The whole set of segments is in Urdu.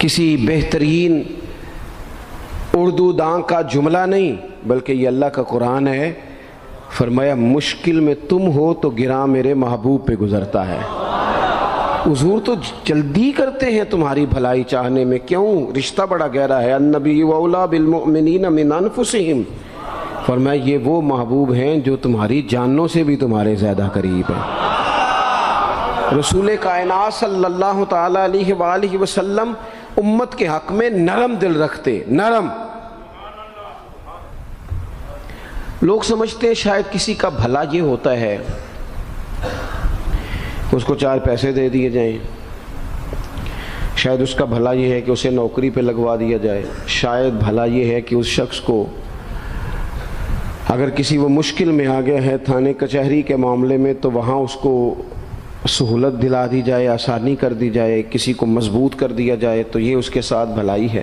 کسی بہترین اردو داں کا جملہ نہیں، بلکہ یہ اللہ کا قرآن ہے۔ فرمایا مشکل میں تم ہو تو گراں میرے محبوب پہ گزرتا ہے۔ حضور تو جلدی کرتے ہیں تمہاری بھلائی چاہنے میں، کیوں؟ رشتہ بڑا گہرا ہے۔ النبی اولیٰ بالمؤمنین من انفسہم، فرمایا یہ وہ محبوب ہیں جو تمہاری جانوں سے بھی تمہارے زیادہ قریب ہیں۔ رسول کائنات صلی اللہ تعالیٰ علیہ وآلہ وسلم امت کے حق میں نرم دل رکھتے، نرم۔ لوگ سمجھتے ہیں شاید کسی کا بھلا یہ ہوتا ہے اس کو 4 پیسے دے دیے جائیں، شاید اس کا بھلا یہ ہے کہ اسے نوکری پہ لگوا دیا جائے، شاید بھلا یہ ہے کہ اس شخص کو اگر کسی وہ مشکل میں آ گیا ہے تھانے کچہری کے معاملے میں تو وہاں اس کو سہولت دلا دی جائے، آسانی کر دی جائے، کسی کو مضبوط کر دیا جائے، تو یہ اس کے ساتھ بھلائی ہے۔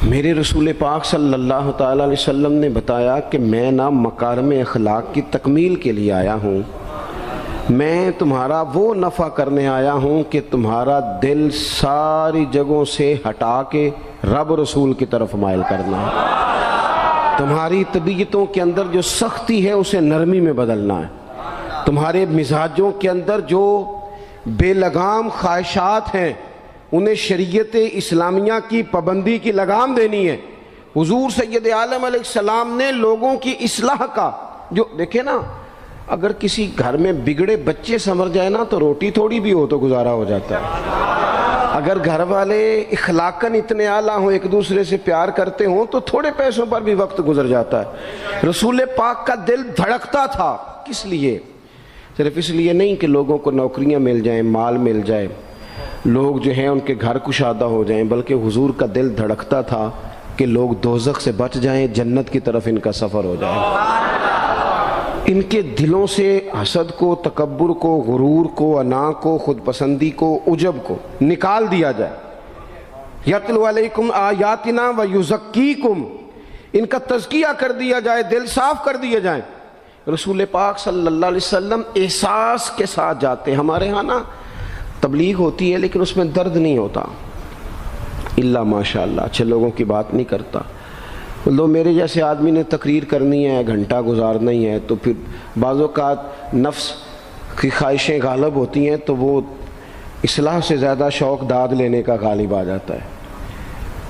میرے رسول پاک صلی اللہ تعالیٰ علیہ وسلم نے بتایا کہ میں نہ مکارم اخلاق کی تکمیل کے لیے آیا ہوں، میں تمہارا وہ نفع کرنے آیا ہوں کہ تمہارا دل ساری جگہوں سے ہٹا کے رب رسول کی طرف مائل کرنا ہے، تمہاری طبیعتوں کے اندر جو سختی ہے اسے نرمی میں بدلنا ہے، تمہارے مزاجوں کے اندر جو بے لگام خواہشات ہیں انہیں شریعت اسلامیہ کی پابندی کی لگام دینی ہے۔ حضور سید عالم علیہ السلام نے لوگوں کی اصلاح کا جو دیکھیں نا، اگر کسی گھر میں بگڑے بچے سنور جائے نا تو روٹی تھوڑی بھی ہو تو گزارا ہو جاتا ہے، اگر گھر والے اخلاقاً اتنے اعلیٰ ہوں، ایک دوسرے سے پیار کرتے ہوں تو تھوڑے پیسوں پر بھی وقت گزر جاتا ہے۔ رسول پاک کا دل دھڑکتا تھا، کس لیے؟ صرف اس لیے نہیں کہ لوگوں کو نوکریاں مل جائیں، مال مل جائے، لوگ جو ہیں ان کے گھر کشادہ ہو جائیں، بلکہ حضور کا دل دھڑکتا تھا کہ لوگ دوزخ سے بچ جائیں، جنت کی طرف ان کا سفر ہو جائے، ان کے دلوں سے حسد کو، تکبر کو، غرور کو، انا کو، خود پسندی کو، عجب کو نکال دیا جائے۔ یتلو علیکم آیاتنا ویزکیکم، ان کا تزکیہ کر دیا جائے، دل صاف کر دیے جائیں۔ رسول پاک صلی اللہ علیہ وسلم احساس کے ساتھ جاتے ہیں۔ ہمارے ہاں نا تبلیغ ہوتی ہے لیکن اس میں درد نہیں ہوتا، الا ماشاء اللہ، اچھے لوگوں کی بات نہیں کرتا۔ لو میرے جیسے آدمی نے تقریر کرنی ہے، گھنٹہ گزارنا ہی ہے، تو پھر بعض اوقات نفس کی خواہشیں غالب ہوتی ہیں تو وہ اصلاح سے زیادہ شوق داد لینے کا غالب آ جاتا ہے۔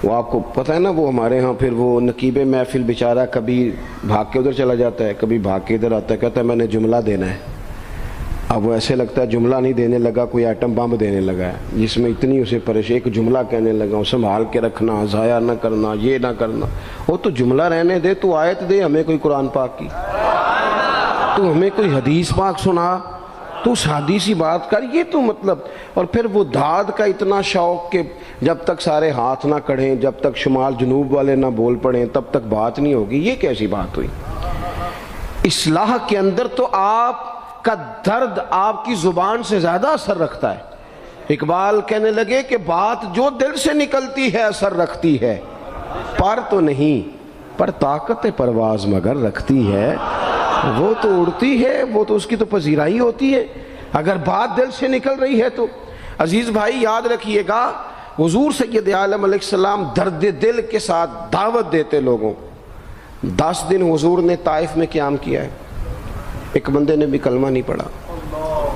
وہ آپ کو پتہ ہے نا، وہ ہمارے ہاں پھر وہ نقیب محفل بیچارہ کبھی بھاگ کے ادھر چلا جاتا ہے، کبھی بھاگ کے ادھر آتا ہے، کہتا ہے میں نے جملہ دینا ہے۔ اب وہ ایسے لگتا ہے جملہ نہیں دینے لگا، کوئی ایٹم بم دینے لگا ہے، جس میں اتنی اسے پریشانی، ایک جملہ کہنے لگا ہوں، سنبھال کے رکھنا، ضائع نہ کرنا، یہ نہ کرنا۔ وہ تو جملہ رہنے دے، تو آیت دے ہمیں کوئی قرآن پاک کی، تو ہمیں کوئی حدیث پاک سنا، تو سادی سی بات کر، یہ تو مطلب۔ اور پھر وہ داد کا اتنا شوق کہ جب تک سارے ہاتھ نہ کڑھیں، جب تک شمال جنوب والے نہ بول پڑیں تب تک بات نہیں ہوگی۔ یہ کیسی بات ہوئی؟ اصلاح کے اندر تو آپ کا درد آپ کی زبان سے زیادہ اثر رکھتا ہے۔ اقبال کہنے لگے کہ بات جو دل سے نکلتی ہے اثر رکھتی ہے، پر تو نہیں، پر طاقت پرواز مگر رکھتی ہے۔ وہ تو اڑتی ہے، وہ تو اس کی تو پذیرائی ہوتی ہے، اگر بات دل سے نکل رہی ہے تو۔ عزیز بھائی یاد رکھیے گا، حضور سید عالم علیہ السلام درد دل کے ساتھ دعوت دیتے لوگوں۔ 10 دن حضور نے طائف میں قیام کیا ہے، ایک بندے نے بھی کلمہ نہیں پڑھا،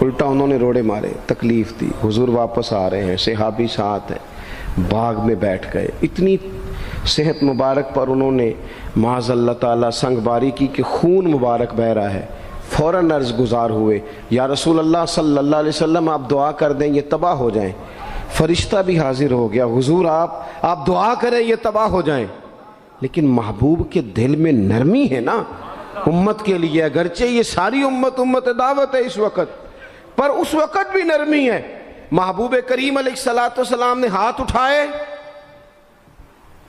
الٹا انہوں نے روڑے مارے، تکلیف دی۔ حضور واپس آ رہے ہیں، صحابی ساتھ ہیں، باغ میں بیٹھ گئے، اتنی صحت مبارک پر انہوں نے معاذ اللہ تعالیٰ سنگ باری کی کہ خون مبارک بہہ رہا ہے۔ فوراً عرض گزار ہوئے، یا رسول اللہ صلی اللہ علیہ وسلم آپ دعا کر دیں یہ تباہ ہو جائیں۔ فرشتہ بھی حاضر ہو گیا، حضور آپ دعا کریں یہ تباہ ہو جائیں۔ لیکن محبوب کے دل میں نرمی ہے نا امت کے لیے، اگرچہ یہ ساری امت دعوت ہے اس وقت، پر اس وقت بھی نرمی ہے۔ محبوب کریم علیہ الصلوۃ والسلام نے ہاتھ اٹھائے،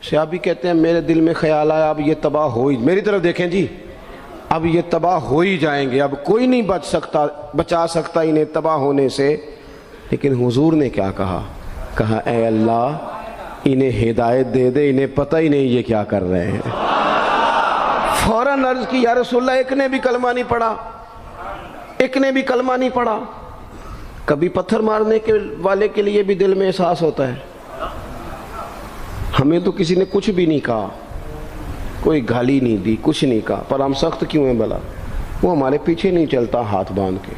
صحابی کہتے ہیں میرے دل میں خیال آیا اب یہ تباہ ہو ہی، میری طرف دیکھیں جی، اب یہ تباہ ہو ہی جائیں گے، اب کوئی نہیں بچا سکتا انہیں تباہ ہونے سے۔ لیکن حضور نے کیا کہا اے اللہ انہیں ہدایت دے دے، انہیں پتہ ہی نہیں یہ کیا کر رہے ہیں۔ فوراً عرض کی یا رسول اللہ ایک نے بھی کلمہ نہیں پڑھا، ایک نے بھی کلمہ نہیں پڑھا۔ کبھی پتھر مارنے کے والے کے لیے بھی دل میں احساس ہوتا ہے، ہمیں تو کسی نے کچھ بھی نہیں کہا، کوئی گالی نہیں دی، کچھ نہیں کہا، پر ہم سخت کیوں ہیں بھلا؟ وہ ہمارے پیچھے نہیں چلتا ہاتھ باندھ کے،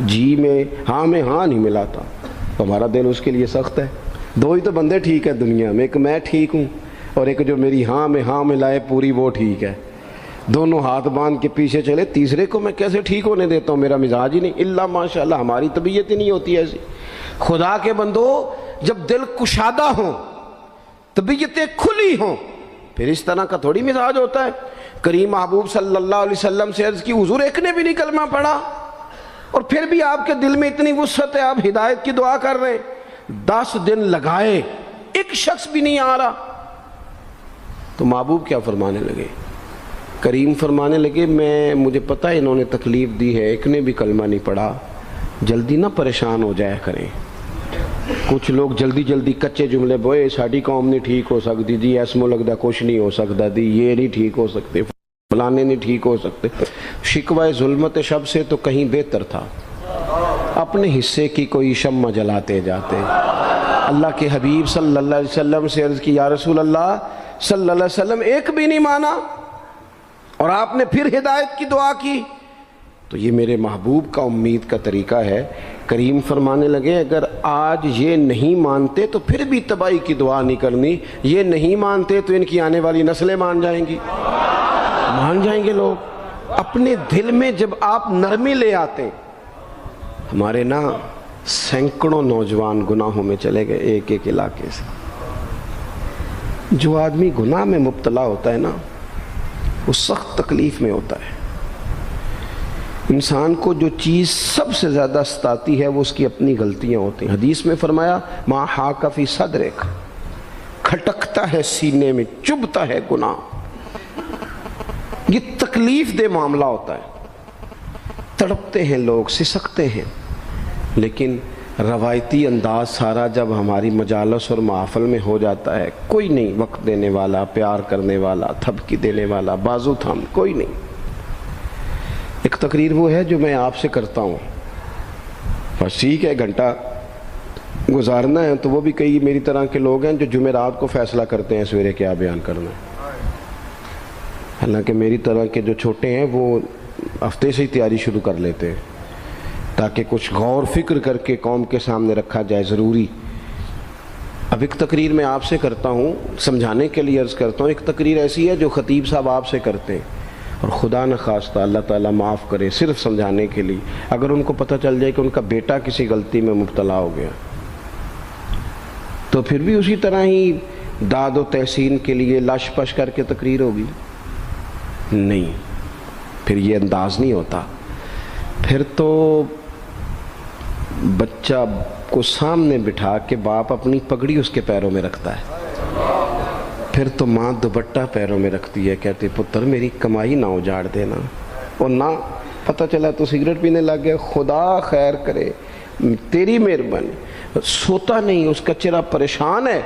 جی میں ہاں نہیں ملاتا، تو ہمارا دل اس کے لیے سخت ہے۔ دو ہی تو بندے ٹھیک ہے دنیا میں، ایک میں ٹھیک ہوں اور ایک جو میری ہاں میں ہاں ملائے پوری، وہ ٹھیک ہے۔ دونوں ہاتھ باندھ کے پیچھے چلے، تیسرے کو میں کیسے ٹھیک ہونے دیتا ہوں؟ میرا مزاج ہی نہیں، اللہ ماشاءاللہ ہماری طبیعت ہی نہیں ہوتی ایسی۔ خدا کے بندو، جب دل کشادہ ہوں، طبیعتیں کھلی ہوں، پھر اس طرح کا تھوڑی مزاج ہوتا ہے۔ کریم محبوب صلی اللہ علیہ وسلم سے عرض کی، حضور ایک نے بھی نہیں کلمہ پڑھا اور پھر بھی آپ کے دل میں اتنی وسعت ہے، آپ ہدایت کی دعا کر رہے ہیں، 10 دن لگائے ایک شخص بھی نہیں آ رہا۔ تو محبوب کیا فرمانے لگے؟ کریم فرمانے لگے، مجھے پتہ ہے انہوں نے تکلیف دی ہے، ایک نے بھی کلمہ نہیں پڑھا، جلدی نہ پریشان ہو جایا کریں۔ کچھ لوگ جلدی کچے جملے بوئے، ساڈی قوم نہیں ٹھیک ہو سکتی جی، ایسمو لگتا کچھ نہیں ہو سکتا دی، یہ نہیں ٹھیک ہو سکتے، فلانے نہیں ٹھیک ہو سکتے۔ شکوہ ظلمت شب سے تو کہیں بہتر تھا، اپنے حصے کی کوئی شمع جلاتے جاتے۔ اللہ کے حبیب صلی اللہ علیہ وسلم سے عرض کی، یا رسول اللہ صلی اللہ علیہ وسلم ایک بھی نہیں مانا اور آپ نے پھر ہدایت کی دعا کی۔ تو یہ میرے محبوب کا امید کا طریقہ ہے۔ کریم فرمانے لگے، اگر آج یہ نہیں مانتے تو پھر بھی تباہی کی دعا نہیں کرنی، یہ نہیں مانتے تو ان کی آنے والی نسلیں مان جائیں گے لوگ۔ اپنے دل میں جب آپ نرمی لے آتے، ہمارے نا سینکڑوں نوجوان گناہوں میں چلے گئے ایک علاقے سے۔ جو آدمی گناہ میں مبتلا ہوتا ہے نا، وہ سخت تکلیف میں ہوتا ہے۔ انسان کو جو چیز سب سے زیادہ ستاتی ہے وہ اس کی اپنی غلطیاں ہوتی ہیں۔ حدیث میں فرمایا، ما حاک فی صدرک، کھٹکتا ہے سینے میں، چبھتا ہے گناہ۔ یہ تکلیف دہ معاملہ ہوتا ہے، تڑپتے ہیں لوگ، سسکتے ہیں، لیکن روایتی انداز سارا جب ہماری مجالس اور محافل میں ہو جاتا ہے، کوئی نہیں وقت دینے والا، پیار کرنے والا، تھپکی دینے والا، بازو تھام، کوئی نہیں۔ ایک تقریر وہ ہے جو میں آپ سے کرتا ہوں، بس ٹھیک ہے گھنٹہ گزارنا ہے، تو وہ بھی کئی میری طرح کے لوگ ہیں جو جمعرات کو فیصلہ کرتے ہیں سویرے کیا بیان کرنا ہے۔ حالانکہ میری طرح کے جو چھوٹے ہیں وہ ہفتے سے ہی تیاری شروع کر لیتے ہیں تاکہ کچھ غور فکر کر کے قوم کے سامنے رکھا جائے، ضروری۔ اب ایک تقریر میں آپ سے کرتا ہوں، سمجھانے کے لیے عرض کرتا ہوں، ایک تقریر ایسی ہے جو خطیب صاحب آپ سے کرتے ہیں، اور خدا نہ خواستہ اللہ تعالیٰ معاف کرے، صرف سمجھانے کے لیے، اگر ان کو پتہ چل جائے کہ ان کا بیٹا کسی غلطی میں مبتلا ہو گیا تو پھر بھی اسی طرح ہی داد و تحسین کے لیے لش پش کر کے تقریر ہوگی؟ نہیں، پھر یہ انداز نہیں ہوتا۔ پھر تو بچہ کو سامنے بٹھا کے باپ اپنی پگڑی اس کے پیروں میں رکھتا ہے، پھر تو ماں دوپٹہ پیروں میں رکھتی ہے، کہتی پتر میری کمائی نہ اجاڑ دینا، اور نہ پتہ چلا تو سگریٹ پینے لگ گیا، خدا خیر کرے، تیری مہربانی۔ سوتا نہیں، اس کا چہرہ پریشان ہے۔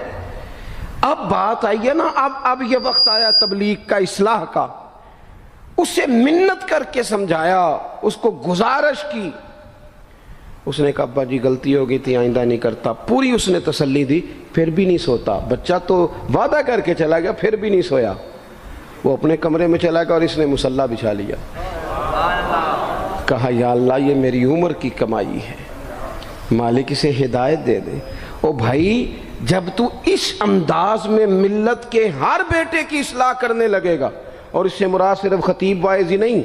اب بات آئی ہے نا، اب یہ وقت آیا تبلیغ کا، اصلاح کا۔ اسے منت کر کے سمجھایا، اس کو گزارش کی، اس نے کہا ابا جی غلطی ہو گئی تھی، آئندہ نہیں کرتا، پوری اس نے تسلی دی، پھر بھی نہیں سوتا۔ بچہ تو وعدہ کر کے چلا گیا، پھر بھی نہیں سویا، وہ اپنے کمرے میں چلا گیا اور اس نے مصلی بچھا لیا۔ کہا یا اللہ یہ میری عمر کی کمائی ہے، مالک اسے ہدایت دے دے۔ او بھائی جب تو اس انداز میں ملت کے ہر بیٹے کی اصلاح کرنے لگے گا، اور اس سے مراد صرف خطیب واعظ ہی نہیں،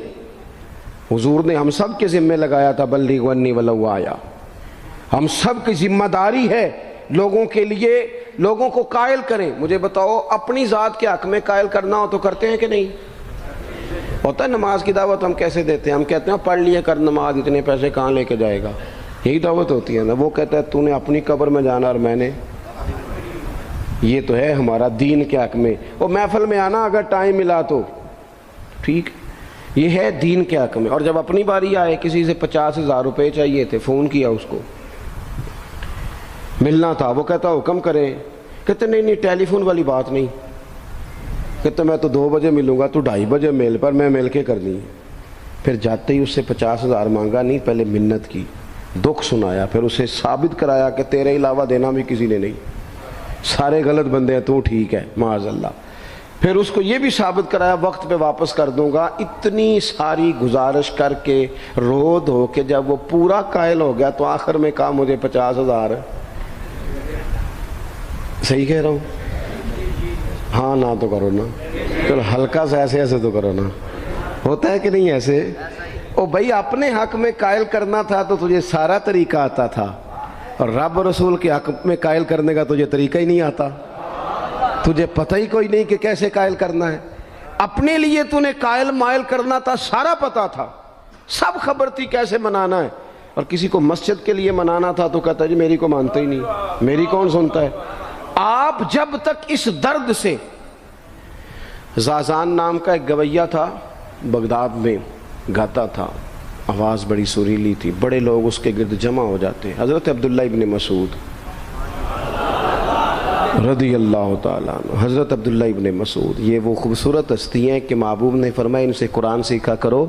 حضور نے ہم سب کے ذمہ لگایا تھا، بلغ عنی ولو آیا، ہم سب کی ذمہ داری ہے لوگوں کے لیے، لوگوں کو قائل کریں۔ مجھے بتاؤ اپنی ذات کے حق میں قائل کرنا ہو تو کرتے ہیں کہ نہیں؟ ہوتا ہے نماز کی دعوت ہم کیسے دیتے ہیں؟ ہم کہتے ہیں پڑھ لیے کر نماز، اتنے پیسے کہاں لے کے جائے گا، یہی دعوت ہوتی ہے نا۔ وہ کہتا ہے تو نے اپنی قبر میں جانا اور میں نے، یہ تو ہے ہمارا دین کے حق میں۔ وہ محفل میں آنا اگر ٹائم ملا تو ٹھیک، یہ ہے دین کے حق میں۔ اور جب اپنی باری آئے، کسی سے 50,000 روپے چاہیے تھے، فون کیا اس کو، ملنا تھا، وہ کہتا حکم کریں، کہتے نہیں ٹیلی فون والی بات نہیں، کہتے میں تو 2 بجے ملوں گا، تو 2:30 بجے مل، پر میں مل کے کرنی ہے۔ پھر جاتے ہی اس سے 50,000 مانگا نہیں، پہلے منت کی، دکھ سنایا، پھر اسے ثابت کرایا کہ تیرے علاوہ دینا بھی کسی نے نہیں، سارے غلط بندے ہیں، تو ٹھیک ہے معاذ اللہ۔ پھر اس کو یہ بھی ثابت کرایا وقت پہ واپس کر دوں گا۔ اتنی ساری گزارش کر کے رو دھو کے جب وہ پورا قائل ہو گیا تو آخر میں کہا مجھے 50,000۔ صحیح کہہ رہا ہوں؟ ہاں نہ تو کرو نا، چلو ہلکا سا ایسے ایسے تو کرو نا، ہوتا ہے کہ نہیں ایسے؟ او بھائی اپنے حق میں قائل کرنا تھا تو تجھے سارا طریقہ آتا تھا، اور رب رسول کے حق میں قائل کرنے کا تجھے طریقہ ہی نہیں آتا، تجھے پتہ ہی کوئی نہیں کہ کیسے قائل کرنا ہے۔ اپنے لیے تو نے قائل مائل کرنا تھا، سارا پتہ تھا، سب خبر تھی کیسے منانا ہے، اور کسی کو مسجد کے لیے منانا تھا تو کہتا ہے جی میری کو مانتے ہی نہیں، میری کون سنتا ہے۔ آپ جب تک اس درد سے، زازان نام کا ایک گویہ تھا بغداد میں، گاتا تھا، آواز بڑی سریلی تھی، بڑے لوگ اس کے گرد جمع ہو جاتے، حضرت عبداللہ ابن مسعود رضی اللہ تعالیٰ عنہ، حضرت عبداللہ ابن مسعود، یہ وہ خوبصورت ہستی ہیں کہ محبوب نے فرمایا ان سے قرآن سیکھا کرو،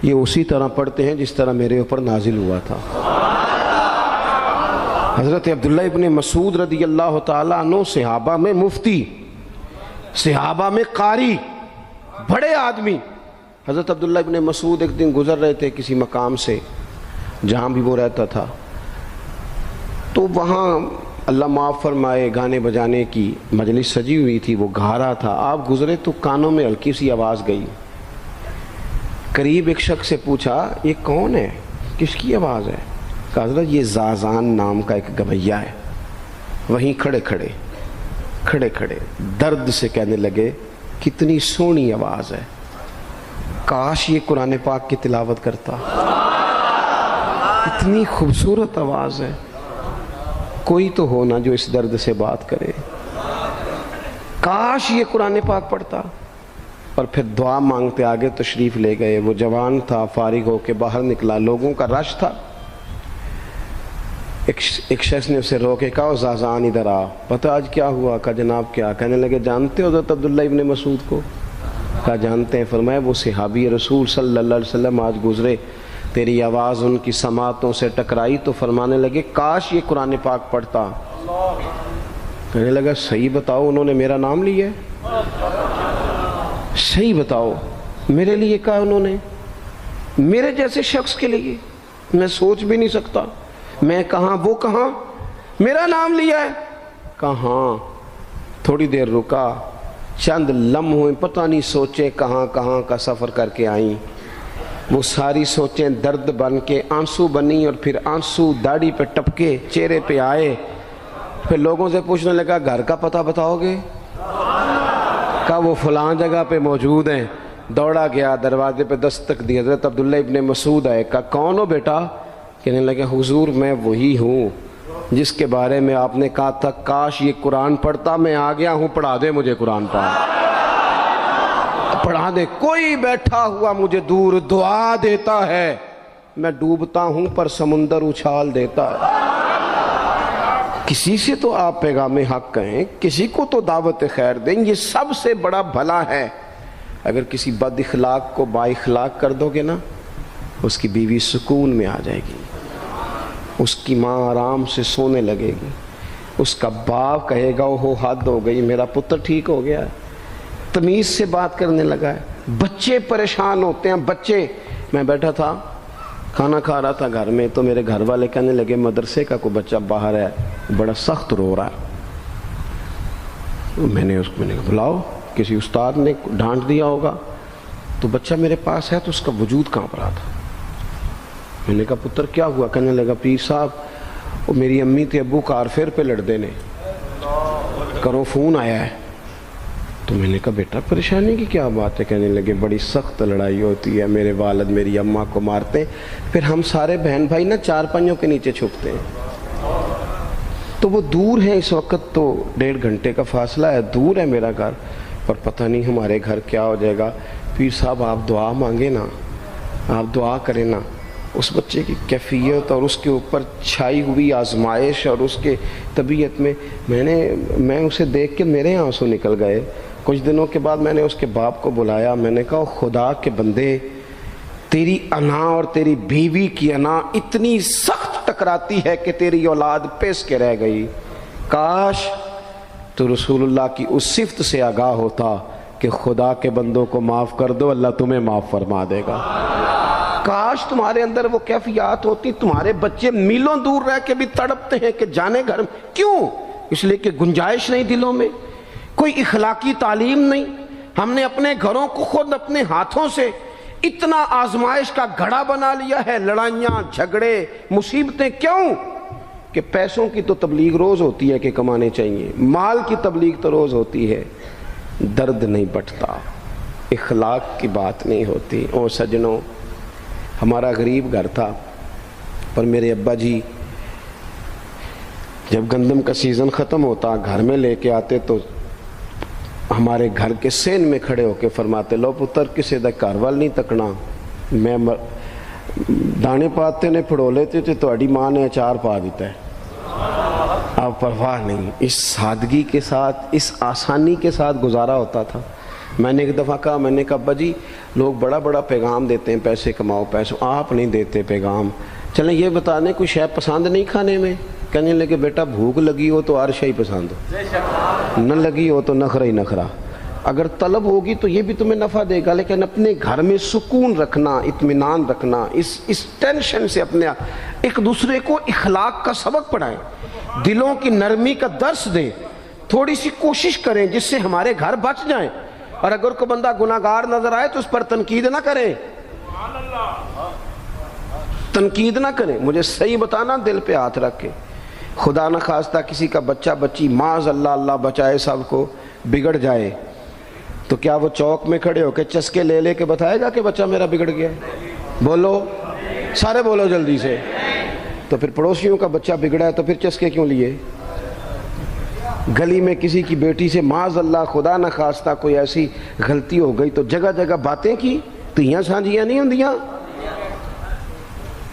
یہ اسی طرح پڑھتے ہیں جس طرح میرے اوپر نازل ہوا تھا۔ حضرت عبداللہ ابن مسعود رضی اللہ تعالیٰ عنہ صحابہ میں مفتی، صحابہ میں قاری، بڑے آدمی۔ حضرت عبداللہ ابن مسعود ایک دن گزر رہے تھے کسی مقام سے جہاں بھی وہ رہتا تھا، تو وہاں اللہ معاف فرمائے گانے بجانے کی مجلس سجی ہوئی تھی، وہ گا رہا تھا، آپ گزرے تو کانوں میں ہلکی سی آواز گئی، قریب ایک شخص سے پوچھا یہ کون ہے، کس کی آواز ہے؟ کہا حضرت یہ زازان نام کا ایک گویہ ہے۔ وہیں کھڑے کھڑے درد سے کہنے لگے کتنی سونی آواز ہے، کاش یہ قرآن پاک کی تلاوت کرتا، اتنی خوبصورت آواز ہے، کوئی تو ہو نا جو اس درد سے بات کرے، کاش یہ قرآن پاک پڑھتا۔ اور پھر دعا مانگتے آگے تشریف لے گئے۔ وہ جوان تھا، فارغ ہو کے باہر نکلا، لوگوں کا رش تھا، ایک شخص نے اسے روکے، کہا زازان ادھر آ، پتہ آج کیا ہوا؟ کہا جناب کیا؟ کہنے لگے جانتے ہو حضرت عبداللہ ابن مسعود کو؟ کہا جانتے ہیں۔ فرمایا وہ صحابی رسول صلی اللہ علیہ وسلم آج گزرے، تیری آواز ان کی سماعتوں سے ٹکرائی تو فرمانے لگے کاش یہ قرآن پاک پڑھتا۔ کہنے لگا صحیح بتاؤ انہوں نے میرا نام لیا ہے؟ صحیح بتاؤ میرے لیے کہا انہوں نے؟ میرے جیسے شخص کے لیے؟ میں سوچ بھی نہیں سکتا، میں کہاں وہ کہاں، میرا نام لیا ہے؟ کہاں؟ تھوڑی دیر رکا، چند لمحوں پتہ نہیں سوچیں کہاں کہاں کا سفر کر کے آئیں، وہ ساری سوچیں درد بن کے آنسو بنی، اور پھر آنسو داڑھی پہ ٹپکے، چہرے پہ آئے۔ پھر لوگوں سے پوچھنے لگا گھر کا پتہ بتاؤ گے؟ کہا وہ فلاں جگہ پہ موجود ہیں۔ دوڑا گیا، دروازے پہ دستک دی، حضرت عبداللہ ابن مسعود آئے، کہا کون ہو بیٹا؟ کہنے لگا حضور میں وہی ہوں جس کے بارے میں آپ نے کہا تھا کاش یہ قرآن پڑھتا، میں آ گیا ہوں، پڑھا دے مجھے قرآن پاک، پڑھا دے۔ کوئی بیٹھا ہوا مجھے دور دعا دیتا ہے، میں ڈوبتا ہوں پر سمندر اچھال دیتا ہے۔ کسی سے تو آپ پیغام حق کہیں، کسی کو تو دعوت خیر دیں، یہ سب سے بڑا بھلا ہے۔ اگر کسی بد اخلاق کو با اخلاق کر دو گے نا، اس کی بیوی سکون میں آ جائے گی، اس کی ماں آرام سے سونے لگے گی، اس کا باپ کہے گا وہ حد ہو گئی، میرا پتر ٹھیک ہو گیا ہے، تمیز سے بات کرنے لگا ہے۔ بچے پریشان ہوتے ہیں، بچے، میں بیٹھا تھا کھانا کھا رہا تھا گھر میں، تو میرے گھر والے کہنے لگے مدرسے کا کوئی بچہ باہر ہے، بڑا سخت رو رہا ہے۔ میں نے کہا بلاؤ، کسی استاد نے ڈانٹ دیا ہوگا، تو بچہ میرے پاس ہے تو اس کا وجود کانپ رہا تھا۔ میں نے کہا پتر کیا ہوا؟ کہنے لگا پیر صاحب وہ میری امی تھے ابو کار فیر پہ لڑ دینے، کرو فون آیا ہے۔ تو میں نے کہا بیٹا پریشانی کی کیا بات ہے؟ کہنے لگے بڑی سخت لڑائی ہوتی ہے، میرے والد میری اماں کو مارتے ہیں، پھر ہم سارے بہن بھائی نا چار پنجوں کے نیچے چھپتے ہیں، تو وہ دور ہے، اس وقت تو 1.5 گھنٹے کا فاصلہ ہے، دور ہے میرا گھر، پر پتہ نہیں ہمارے گھر کیا ہو جائے گا۔ پیر صاحب آپ دعا مانگے نا، آپ دعا کریں نا۔ اس بچے کی کیفیت اور اس کے اوپر چھائی ہوئی آزمائش اور اس کے طبیعت میں میں اسے دیکھ کے میرے آنسو نکل گئے۔ کچھ دنوں کے بعد میں نے اس کے باپ کو بلایا، میں نے کہا خدا کے بندے، تیری انا اور تیری بیوی کی انا اتنی سخت ٹکراتی ہے کہ تیری اولاد پیس کے رہ گئی، کاش تو رسول اللہ کی اس صفت سے آگاہ ہوتا کہ خدا کے بندوں کو معاف کر دو، اللہ تمہیں معاف فرما دے گا۔ کاش تمہارے اندر وہ کیفیات ہوتی، تمہارے بچے میلوں دور رہ کے بھی تڑپتے ہیں کہ جانے گھر میں۔ کیوں؟ اس لیے کہ گنجائش نہیں دلوں میں، کوئی اخلاقی تعلیم نہیں۔ ہم نے اپنے گھروں کو خود اپنے ہاتھوں سے اتنا آزمائش کا گھڑا بنا لیا ہے، لڑائیاں، جھگڑے، مصیبتیں۔ کیوں؟ کہ پیسوں کی تو تبلیغ روز ہوتی ہے کہ کمانے چاہیے، مال کی تبلیغ تو روز ہوتی ہے، درد نہیں بٹتا، اخلاق کی بات نہیں ہوتی۔ او سجنوں، ہمارا غریب گھر تھا، پر میرے ابا جی جب گندم کا سیزن ختم ہوتا گھر میں لے کے آتے تو ہمارے گھر کے سین میں کھڑے ہو کے فرماتے، لو پتر کسے دا گھر وال نہیں تکنا، میں دانے پاتے نے پھڑو لیتے تھے، تو اڈی ماں نے اچار پا دیتا ہے، اب پرواہ نہیں۔ اس سادگی کے ساتھ، اس آسانی کے ساتھ گزارا ہوتا تھا۔ میں نے ایک دفعہ کہا، میں نے کہا ابا جی لوگ بڑا بڑا پیغام دیتے ہیں، پیسے کماؤ پیسے، آپ نہیں دیتے پیغام، چلیں یہ بتا دیں کوئی شے پسند نہیں کھانے میں؟ کہنے لگے بیٹا بھوک لگی ہو تو ہر شے پسند ہو، نہ لگی ہو تو نخرا ہی نخرا، اگر طلب ہوگی تو یہ بھی تمہیں نفع دے گا، لیکن اپنے گھر میں سکون رکھنا، اطمینان رکھنا، اس ٹینشن سے اپنے ایک دوسرے کو اخلاق کا سبق پڑھائیں، دلوں کی نرمی کا درس دیں، تھوڑی سی کوشش کریں جس سے ہمارے گھر بچ جائیں۔ اور اگر کوئی بندہ گناہگار نظر آئے تو اس پر تنقید نہ کریں، تنقید نہ کریں، مجھے صحیح بتانا، دل پہ ہاتھ رکھ کے۔ خدا نہ خواستہ کسی کا بچہ بچی معاذ اللہ، اللہ بچائے سب کو، بگڑ جائے تو کیا وہ چوک میں کھڑے ہو کے چسکے لے لے کے بتائے گا کہ بچہ میرا بگڑ گیا ہے؟ بولو سارے، بولو جلدی سے۔ تو پھر پڑوسیوں کا بچہ بگڑا ہے تو پھر چسکے کیوں لیے؟ گلی میں کسی کی بیٹی سے معاذ اللہ خدا نہ خواستہ کوئی ایسی غلطی ہو گئی تو جگہ جگہ باتیں کی، تیاں سانجیاں نہیں ہوندیاں؟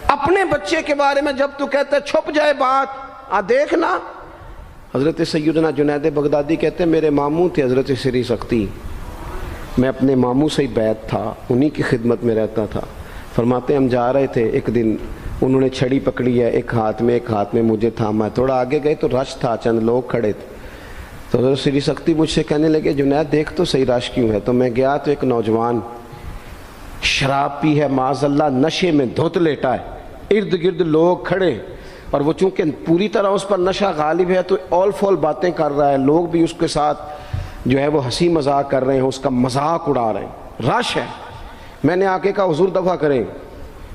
اپنے بچے کے بارے میں جب تو کہتے چھپ جائے بات، دیکھنا۔ حضرت سیدنا جنید بغدادی کہتے ہیں میرے ماموں تھے حضرت سری سختی، میں اپنے ماموں سے ہی بیعت تھا، انہی کی خدمت میں رہتا تھا۔ فرماتے ہم جا رہے تھے، ایک دن انہوں نے چھڑی پکڑی ہے، ایک ہاتھ میں مجھے تھاما، تھوڑا آگے گئے تو رش تھا، چند لوگ کھڑے تھے، تو حضرت سری سختی مجھ سے کہنے لگے جنید دیکھ تو صحیح رش کیوں ہے؟ تو میں گیا تو ایک نوجوان شراب پی ہے، معاذ اللہ نشے میں دھت لیٹا ہے، ارد گرد لوگ کھڑے، اور وہ چونکہ پوری طرح اس پر نشہ غالب ہے تو اول فول باتیں کر رہا ہے، لوگ بھی اس کے ساتھ جو ہے وہ ہنسی مذاق کر رہے ہیں، اس کا مذاق اڑا رہے ہیں، رش ہے۔ میں نے آ کے کہا حضور دفع کریں،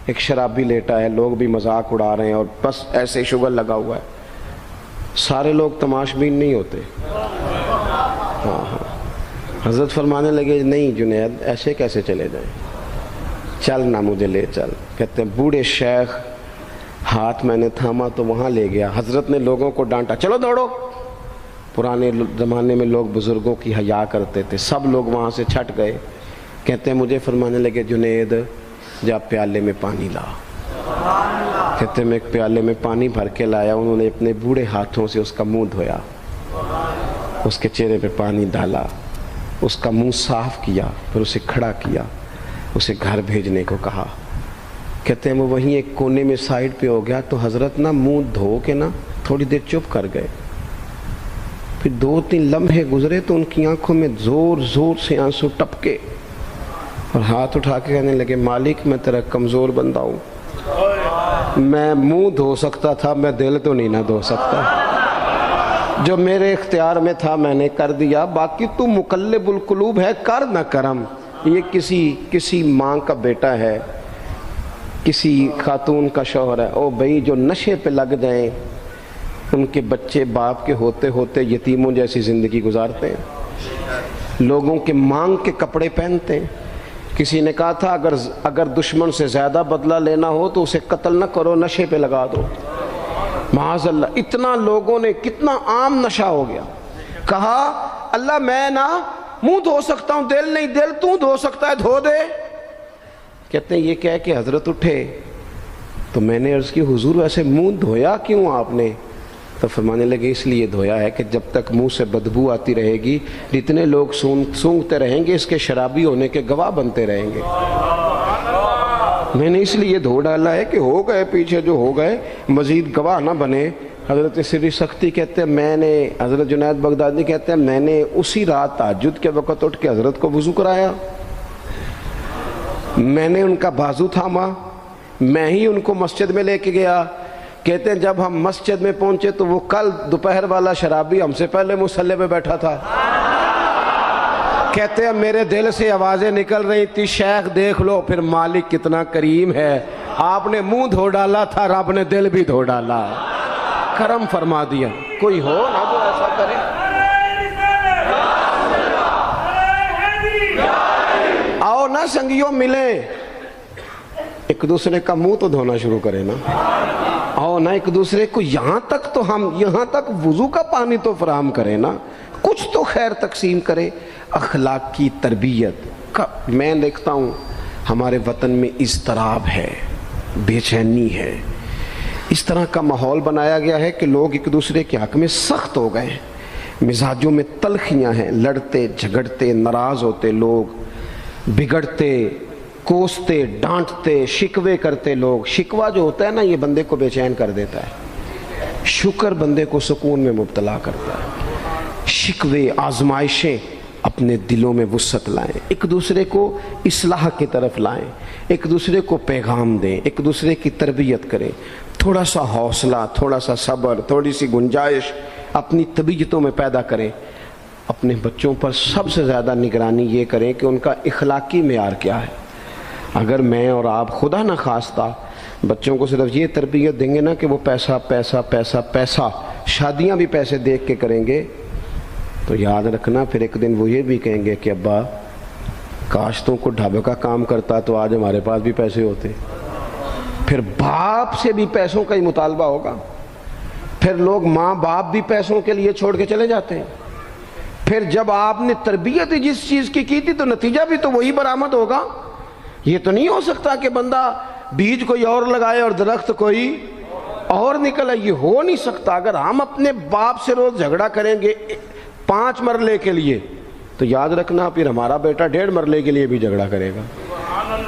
ایک شرابی لیٹا ہے، لوگ بھی مذاق اڑا رہے ہیں اور بس ایسے شوگر لگا ہوا ہے۔ سارے لوگ تماش بین نہیں ہوتے۔ ہاں حضرت فرمانے لگے نہیں جنید ایسے کیسے چلے جائیں، چل نہ مجھے لے چل۔ کہتے ہیں بوڑھے شیخ، ہاتھ میں نے تھاما تو وہاں لے گیا، حضرت نے لوگوں کو ڈانٹا چلو دوڑو۔ پرانے زمانے میں لوگ بزرگوں کی حیا کرتے تھے، سب لوگ وہاں سے چھٹ گئے۔ کہتے ہیں مجھے فرمانے لگے جنید جا پیالے میں پانی لا۔ کہتے ہیں میں ایک پیالے میں پانی بھر کے لایا، انہوں نے اپنے بوڑھے ہاتھوں سے اس کا منہ دھویا، اس کے چہرے پہ پانی ڈالا، اس کا منہ صاف کیا، پھر اسے کھڑا کیا، اسے گھر بھیجنے کو کہا۔ کہتے ہیں وہ وہیں ایک کونے میں سائیڈ پہ ہو گیا تو حضرت نا منہ دھو کے نا تھوڑی دیر چپ کر گئے، پھر 2-3 لمحے گزرے تو ان کی آنکھوں میں زور زور سے آنسو ٹپکے اور ہاتھ اٹھا کے کہنے لگے مالک میں تیرا کمزور بندہ ہوں، میں منہ دھو سکتا تھا، میں دل تو نہیں نہ دھو سکتا، جو میرے اختیار میں تھا میں نے کر دیا، باقی تو مقلب القلوب ہے، کر نہ کرم۔ یہ کسی ماں کا بیٹا ہے، کسی خاتون کا شوہر ہے، او بھائی جو نشے پہ لگ جائیں ان کے بچے باپ کے ہوتے ہوتے یتیموں جیسی زندگی گزارتے ہیں، لوگوں کے مانگ کے کپڑے پہنتے ہیں۔ کسی نے کہا تھا اگر دشمن سے زیادہ بدلہ لینا ہو تو اسے قتل نہ کرو، نشے پہ لگا دو۔ معاذ اللہ، اتنا لوگوں نے، کتنا عام نشہ ہو گیا۔ کہا اللہ میں نا منہ دھو سکتا ہوں، دل نہیں، دل تو دھو سکتا ہے، دھو دے۔ کہتے ہیں یہ کہہ کہ حضرت اٹھے تو میں نے عرض کی حضور ویسے منہ دھویا کیوں آپ نے؟ تو فرمانے لگے اس لیے دھویا ہے کہ جب تک منہ سے بدبو آتی رہے گی جتنے لوگ سونگتے رہیں گے اس کے شرابی ہونے کے گواہ بنتے رہیں گے۔ میں نے اس لیے دھو ڈالا ہے کہ ہو گئے پیچھے جو ہو گئے، مزید گواہ نہ بنے حضرت سری سختی کہتے ہیں میں نے، حضرت جنید بغدادی کہتے ہیں میں نے اسی رات تہجد کے وقت اٹھ کے حضرت کو وضو کرایا، میں نے ان کا بازو تھاما، میں ہی ان کو مسجد میں لے کے گیا۔ کہتے ہیں جب ہم مسجد میں پہنچے تو وہ کل دوپہر والا شرابی ہم سے پہلے مصلی پہ بیٹھا تھا۔ کہتے ہیں میرے دل سے آوازیں نکل رہی تھی، شیخ دیکھ لو پھر مالک کتنا کریم ہے، آپ نے منہ دھو ڈالا تھا، رب نے دل بھی دھو ڈالا، کرم فرما دیا۔ کوئی ہو نا جو ایسا کرے؟ آؤ نا سنگیوں ملیں، ایک دوسرے کا منہ تو دھونا شروع کرے نا، آؤ نا ایک دوسرے کو یہاں تک وضو کا پانی تو فراہم کرے نا، کچھ تو خیر تقسیم کرے۔ اخلاق کی تربیت میں دیکھتا ہوں ہمارے وطن میں اضطراب ہے، بے چینی ہے، اس طرح کا ماحول بنایا گیا ہے کہ لوگ ایک دوسرے کے حق میں سخت ہو گئے ہیں، مزاجوں میں تلخیاں ہیں، لڑتے جھگڑتے ناراض ہوتے لوگ، بگڑتے کوستے ڈانٹتے شکوے کرتے لوگ۔ شکوہ جو ہوتا ہے نا یہ بندے کو بے چین کر دیتا ہے، شکر بندے کو سکون میں مبتلا کرتا ہے۔ شکوے آزمائشیں اپنے دلوں میں وسعت لائیں، ایک دوسرے کو اصلاح کی طرف لائیں، ایک دوسرے کو پیغام دیں، ایک دوسرے کی تربیت کریں، تھوڑا سا حوصلہ، تھوڑا سا صبر، تھوڑی سی گنجائش اپنی طبیعتوں میں پیدا کریں۔ اپنے بچوں پر سب سے زیادہ نگرانی یہ کریں کہ ان کا اخلاقی معیار کیا ہے۔ اگر میں اور آپ خدا نہ خواستہ بچوں کو صرف یہ تربیت دیں گے نا کہ وہ پیسہ پیسہ پیسہ پیسہ، شادیاں بھی پیسے دیکھ کے کریں گے، تو یاد رکھنا پھر ایک دن وہ یہ بھی کہیں گے کہ ابا کاش تم کو ڈھابے کا کام کرتا تو آج ہمارے پاس بھی پیسے ہوتے۔ پھر باپ سے بھی پیسوں کا ہی مطالبہ ہوگا، پھر لوگ ماں باپ بھی پیسوں کے لیے چھوڑ کے چلے جاتے ہیں۔ پھر جب آپ نے تربیت جس چیز کی تھی تو نتیجہ بھی تو وہی برآمد ہوگا۔ یہ تو نہیں ہو سکتا کہ بندہ بیج کوئی اور لگائے اور درخت کوئی اور نکلے، یہ ہو نہیں سکتا۔ اگر ہم اپنے باپ سے روز جھگڑا کریں گے 5 مرلے کے لیے تو یاد رکھنا پھر ہمارا بیٹا 1.5 مرلے کے لیے بھی جھگڑا کرے گا،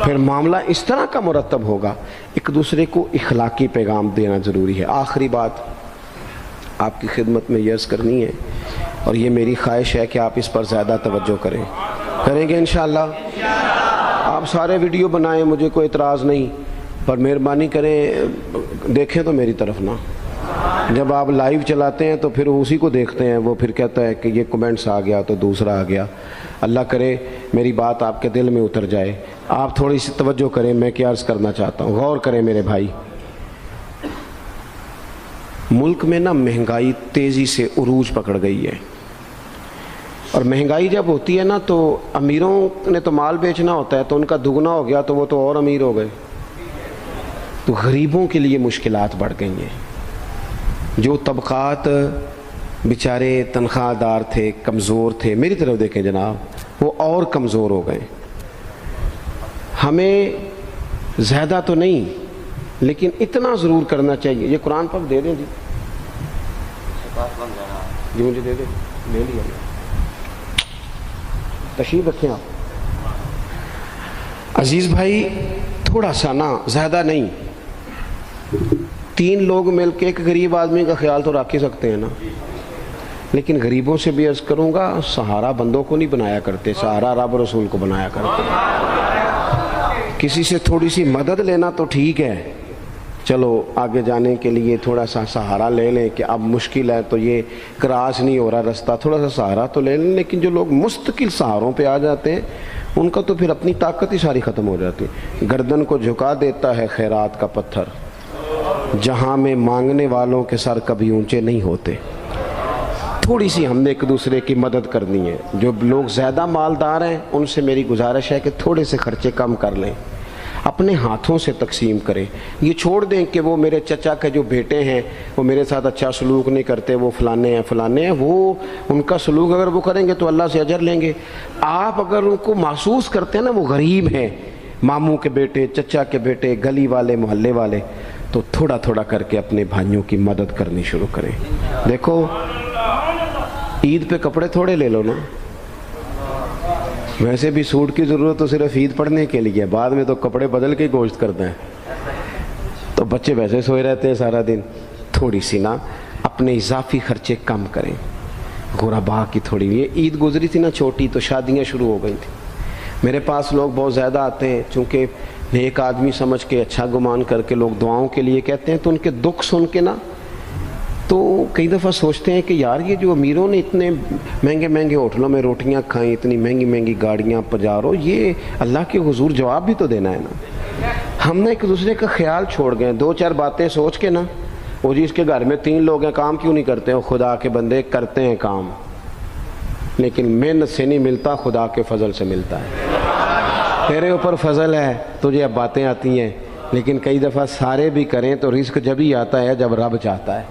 پھر معاملہ اس طرح کا مرتب ہوگا۔ ایک دوسرے کو اخلاقی پیغام دینا ضروری ہے۔ آخری بات آپ کی خدمت میں عرض کرنی ہے، اور یہ میری خواہش ہے کہ آپ اس پر زیادہ توجہ کریں گے انشاءاللہ۔ آپ سارے ویڈیو بنائیں، مجھے کوئی اعتراض نہیں، پر مہربانی کریں دیکھیں تو میری طرف نہ۔ جب آپ لائیو چلاتے ہیں تو پھر اسی کو دیکھتے ہیں، وہ پھر کہتا ہے کہ یہ کومنٹس آ گیا تو دوسرا آ گیا۔ اللہ کرے میری بات آپ کے دل میں اتر جائے، آپ تھوڑی سی توجہ کریں۔ میں کیا عرض کرنا چاہتا ہوں، غور کریں میرے بھائی۔ ملک میں نا مہنگائی تیزی سے عروج پکڑ گئی ہے، اور مہنگائی جب ہوتی ہے نا تو امیروں نے تو مال بیچنا ہوتا ہے تو ان کا دگنا ہو گیا تو وہ تو اور امیر ہو گئے، تو غریبوں کے لیے مشکلات بڑھ گئی ہیں۔ جو طبقات بیچارے تنخواہ دار تھے، کمزور تھے، میری طرف دیکھیں جناب، وہ اور کمزور ہو گئے۔ ہمیں زیادہ تو نہیں لیکن اتنا ضرور کرنا چاہیے۔ یہ قرآن پاک دے دیں جی، مجھے دے دیں، لے لیا تشریف رکھیں آپ۔ عزیز بھائی تھوڑا سا نا، زیادہ نہیں، 3 لوگ مل کے ایک غریب آدمی کا خیال تو رکھ ہی سکتے ہیں نا، لیکن غریبوں سے بھی عرض کروں گا سہارا بندوں کو نہیں بنایا کرتے، سہارا رب رسول کو بنایا کرتے۔ کسی سے تھوڑی سی مدد لینا تو ٹھیک ہے، چلو آگے جانے کے لیے تھوڑا سا سہارا لے لیں کہ اب مشکل ہے تو یہ کراس نہیں ہو رہا رستہ، تھوڑا سا سہارا تو لے لیں۔ لیکن جو لوگ مستقل سہاروں پہ آ جاتے ہیں ان کا تو پھر اپنی طاقت ہی ساری ختم ہو جاتی ہے۔ گردن کو جھکا دیتا ہے خیرات کا پتھر، جہاں میں مانگنے والوں کے سر کبھی اونچے نہیں ہوتے۔ تھوڑی سی ہم نے ایک دوسرے کی مدد کرنی ہے۔ جو لوگ زیادہ مالدار ہیں ان سے میری گزارش ہے کہ تھوڑے سے خرچے کم کر لیں، اپنے ہاتھوں سے تقسیم کریں۔ یہ چھوڑ دیں کہ وہ میرے چچا کے جو بیٹے ہیں وہ میرے ساتھ اچھا سلوک نہیں کرتے، وہ فلانے ہیں، وہ ان کا سلوک اگر وہ کریں گے تو اللہ سے اجر لیں گے۔ آپ اگر ان کو محسوس کرتے ہیں نا وہ غریب ہیں، ماموں کے بیٹے، چچا کے بیٹے، گلی والے، محلے والے، تو تھوڑا تھوڑا کر کے اپنے بھائیوں کی مدد کرنی شروع کریں۔ دیکھو عید پہ کپڑے تھوڑے لے لو نا، ویسے بھی سوٹ کی ضرورت تو صرف عید پڑھنے کے لیے، بعد میں تو کپڑے بدل کے گوشت کرتے ہیں، تو بچے ویسے سوئے رہتے ہیں سارا دن۔ تھوڑی سی نا اپنے اضافی خرچے کم کریں. غربا کی تھوڑی یہ عید گزری تھی نا چھوٹی تو شادیاں شروع ہو گئی تھیں. میرے پاس لوگ بہت زیادہ آتے ہیں، چونکہ نیک آدمی سمجھ کے اچھا گمان کر کے لوگ دعاؤں کے لیے کہتے ہیں، تو ان کے دکھ سن کے نا تو کئی دفعہ سوچتے ہیں کہ یار یہ جو امیروں نے اتنے مہنگے مہنگے ہوٹلوں میں روٹیاں کھائیں، اتنی مہنگی مہنگی گاڑیاں پجارو، یہ اللہ کے حضور جواب بھی تو دینا ہے نا. ہم نے ایک دوسرے کا خیال چھوڑ گئے، دو چار باتیں سوچ کے نا، وہ جی اس کے گھر میں 3 لوگ ہیں، کام کیوں نہیں کرتے ہیں؟ خدا کے بندے کرتے ہیں کام، لیکن محنت سے نہیں ملتا، خدا کے فضل سے ملتا ہے. تیرے اوپر فضل ہے، تجھے اب باتیں آتی ہیں، لیکن کئی دفعہ سارے بھی کریں تو رزق جب ہی آتا ہے جب رب چاہتا ہے.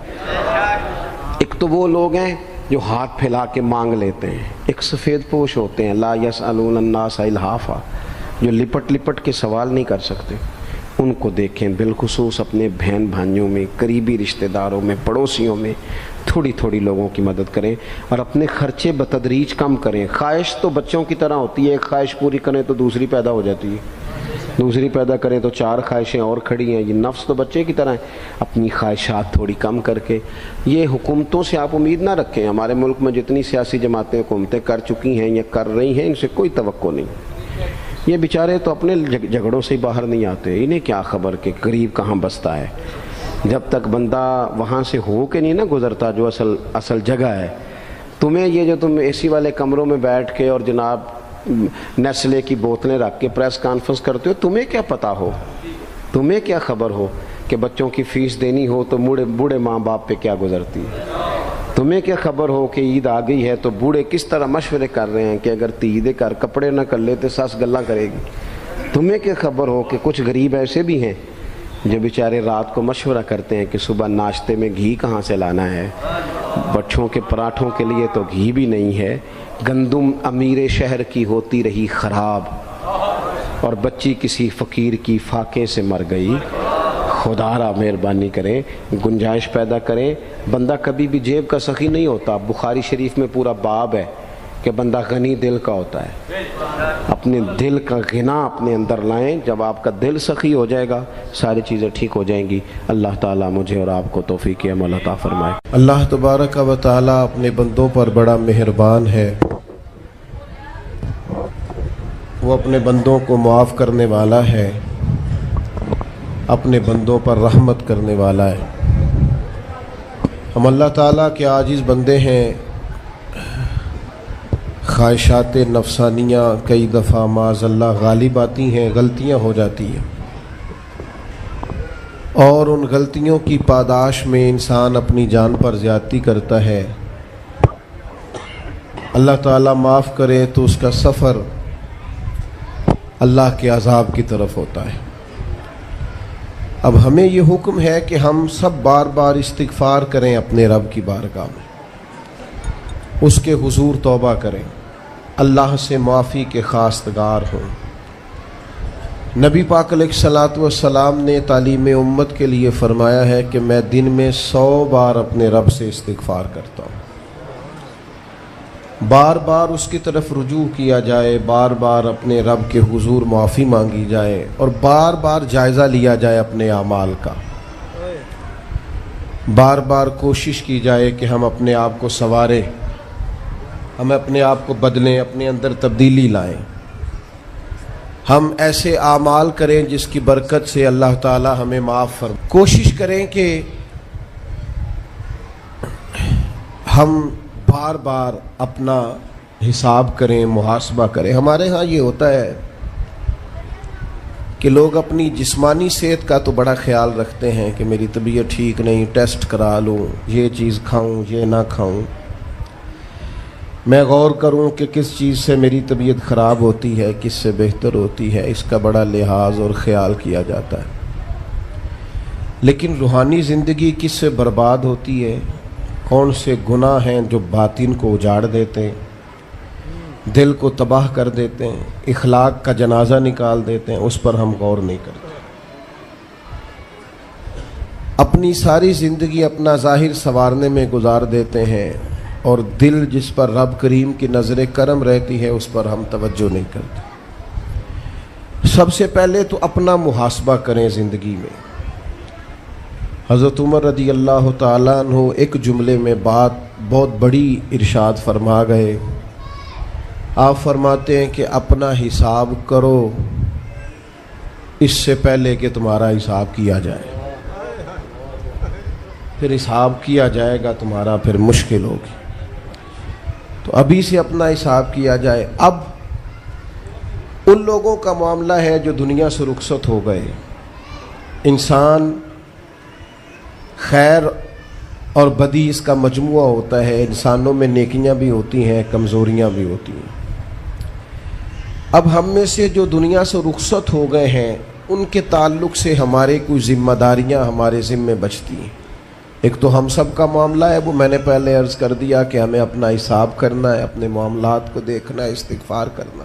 ایک تو وہ لوگ ہیں جو ہاتھ پھیلا کے مانگ لیتے ہیں، ایک سفید پوش ہوتے ہیں لا یسألون الناس الحافا، جو لپٹ لپٹ کے سوال نہیں کر سکتے. ان کو دیکھیں، بالخصوص اپنے بہن بھائیوں میں، قریبی رشتہ داروں میں، پڑوسیوں میں تھوڑی تھوڑی لوگوں کی مدد کریں اور اپنے خرچے بتدریج کم کریں. خواہش تو بچوں کی طرح ہوتی ہے، ایک خواہش پوری کریں تو دوسری پیدا ہو جاتی ہے، دوسری پیدا کریں تو 4 خواہشیں اور کھڑی ہیں. یہ نفس تو بچے کی طرح ہے. اپنی خواہشات تھوڑی کم کر کے، یہ حکومتوں سے آپ امید نہ رکھیں. ہمارے ملک میں جتنی سیاسی جماعتیں حکومتیں کر چکی ہیں یا کر رہی ہیں، ان سے کوئی توقع نہیں. یہ بیچارے تو اپنے جھگڑوں سے ہی باہر نہیں آتے، انہیں کیا خبر کہ غریب کہاں بستا ہے. جب تک بندہ وہاں سے ہو کے نہیں نا گزرتا جو اصل جگہ ہے. تمہیں یہ جو تم اے سی والے کمروں میں بیٹھ کے اور جناب نیسلے کی بوتلیں رکھ کے پریس کانفرنس کرتے ہو، تمہیں کیا پتہ ہو، تمہیں کیا خبر ہو کہ بچوں کی فیس دینی ہو تو بوڑھے ماں باپ پہ کیا گزرتی ہے. تمہیں کیا خبر ہو کہ عید آ گئی ہے تو بوڑھے کس طرح مشورے کر رہے ہیں کہ اگر عید کر کپڑے نہ کر لے تو ساس گلاں کرے گی. تمہیں کیا خبر ہو کہ کچھ غریب ایسے بھی ہیں جو بیچارے رات کو مشورہ کرتے ہیں کہ صبح ناشتے میں گھی کہاں سے لانا ہے، بچوں کے پراٹھوں کے لیے تو گھی بھی نہیں ہے، گندم امیر شہر کی ہوتی رہی خراب اور بچی کسی فقیر کی فاقے سے مر گئی. خدا را مہربانی کریں، گنجائش پیدا کریں. بندہ کبھی بھی جیب کا سخی نہیں ہوتا. بخاری شریف میں پورا باب ہے کہ بندہ غنی دل کا ہوتا ہے. اپنے دل کا غنا اپنے اندر لائیں. جب آپ کا دل سخی ہو جائے گا ساری چیزیں ٹھیک ہو جائیں گی. اللہ تعالیٰ مجھے اور آپ کو توفیق عمل عطا فرمائے. اللہ تبارک و تعالیٰ اپنے بندوں پر بڑا مہربان ہے، وہ اپنے بندوں کو معاف کرنے والا ہے، اپنے بندوں پر رحمت کرنے والا ہے. ہم اللہ تعالیٰ کے عاجز بندے ہیں. خواہشات نفسانیہ کئی دفعہ معاذ اللہ غالب آتی ہیں، غلطیاں ہو جاتی ہیں، اور ان غلطیوں کی پاداش میں انسان اپنی جان پر زیادتی کرتا ہے. اللہ تعالیٰ معاف کرے تو اس کا سفر اللہ کے عذاب کی طرف ہوتا ہے. اب ہمیں یہ حکم ہے کہ ہم سب بار بار استغفار کریں اپنے رب کی بارگاہ میں، اس کے حضور توبہ کریں، اللہ سے معافی کے خواستگار ہوں. نبی پاک علیہ الصلوۃ والسلام نے تعلیم امت کے لیے فرمایا ہے کہ میں دن میں 100 بار اپنے رب سے استغفار کرتا ہوں. بار بار اس کی طرف رجوع کیا جائے، بار بار اپنے رب کے حضور معافی مانگی جائے، اور بار بار جائزہ لیا جائے اپنے اعمال کا. بار بار کوشش کی جائے کہ ہم اپنے آپ کو سنواریں، ہم اپنے آپ کو بدلیں، اپنے اندر تبدیلی لائیں. ہم ایسے اعمال کریں جس کی برکت سے اللہ تعالی ہمیں معاف فرمائے. کوشش کریں کہ ہم بار بار اپنا حساب کریں، محاسبہ کریں. ہمارے ہاں یہ ہوتا ہے کہ لوگ اپنی جسمانی صحت کا تو بڑا خیال رکھتے ہیں کہ میری طبیعت ٹھیک نہیں، ٹیسٹ کرا لوں، یہ چیز کھاؤں، یہ نہ کھاؤں، میں غور کروں کہ کس چیز سے میری طبیعت خراب ہوتی ہے، کس سے بہتر ہوتی ہے. اس کا بڑا لحاظ اور خیال کیا جاتا ہے. لیکن روحانی زندگی کس سے برباد ہوتی ہے، کون سے گناہ ہیں جو باطن کو اجاڑ دیتے ہیں، دل کو تباہ کر دیتے ہیں، اخلاق کا جنازہ نکال دیتے ہیں، اس پر ہم غور نہیں کرتے. اپنی ساری زندگی اپنا ظاہر سنوارنے میں گزار دیتے ہیں، اور دل جس پر رب کریم کی نظر کرم رہتی ہے اس پر ہم توجہ نہیں کرتے. سب سے پہلے تو اپنا محاسبہ کریں زندگی میں. حضرت عمر رضی اللہ تعالیٰ عنہ ایک جملے میں بات بہت بڑی ارشاد فرما گئے. آپ فرماتے ہیں کہ اپنا حساب کرو اس سے پہلے کہ تمہارا حساب کیا جائے. پھر حساب کیا جائے گا تمہارا پھر مشکل ہوگی. تو ابھی سے اپنا حساب کیا جائے. اب ان لوگوں کا معاملہ ہے جو دنیا سے رخصت ہو گئے. انسان خیر اور بدی اس کا مجموعہ ہوتا ہے. انسانوں میں نیکیاں بھی ہوتی ہیں, کمزوریاں بھی ہوتی ہیں. اب ہم میں سے جو دنیا سے رخصت ہو گئے ہیں ان کے تعلق سے ہمارے کوئی ذمہ داریاں ہمارے ذمے بچتی ہیں. ایک تو ہم سب کا معاملہ ہے, وہ میں نے پہلے عرض کر دیا کہ ہمیں اپنا حساب کرنا ہے, اپنے معاملات کو دیکھنا ہے, استغفار کرنا.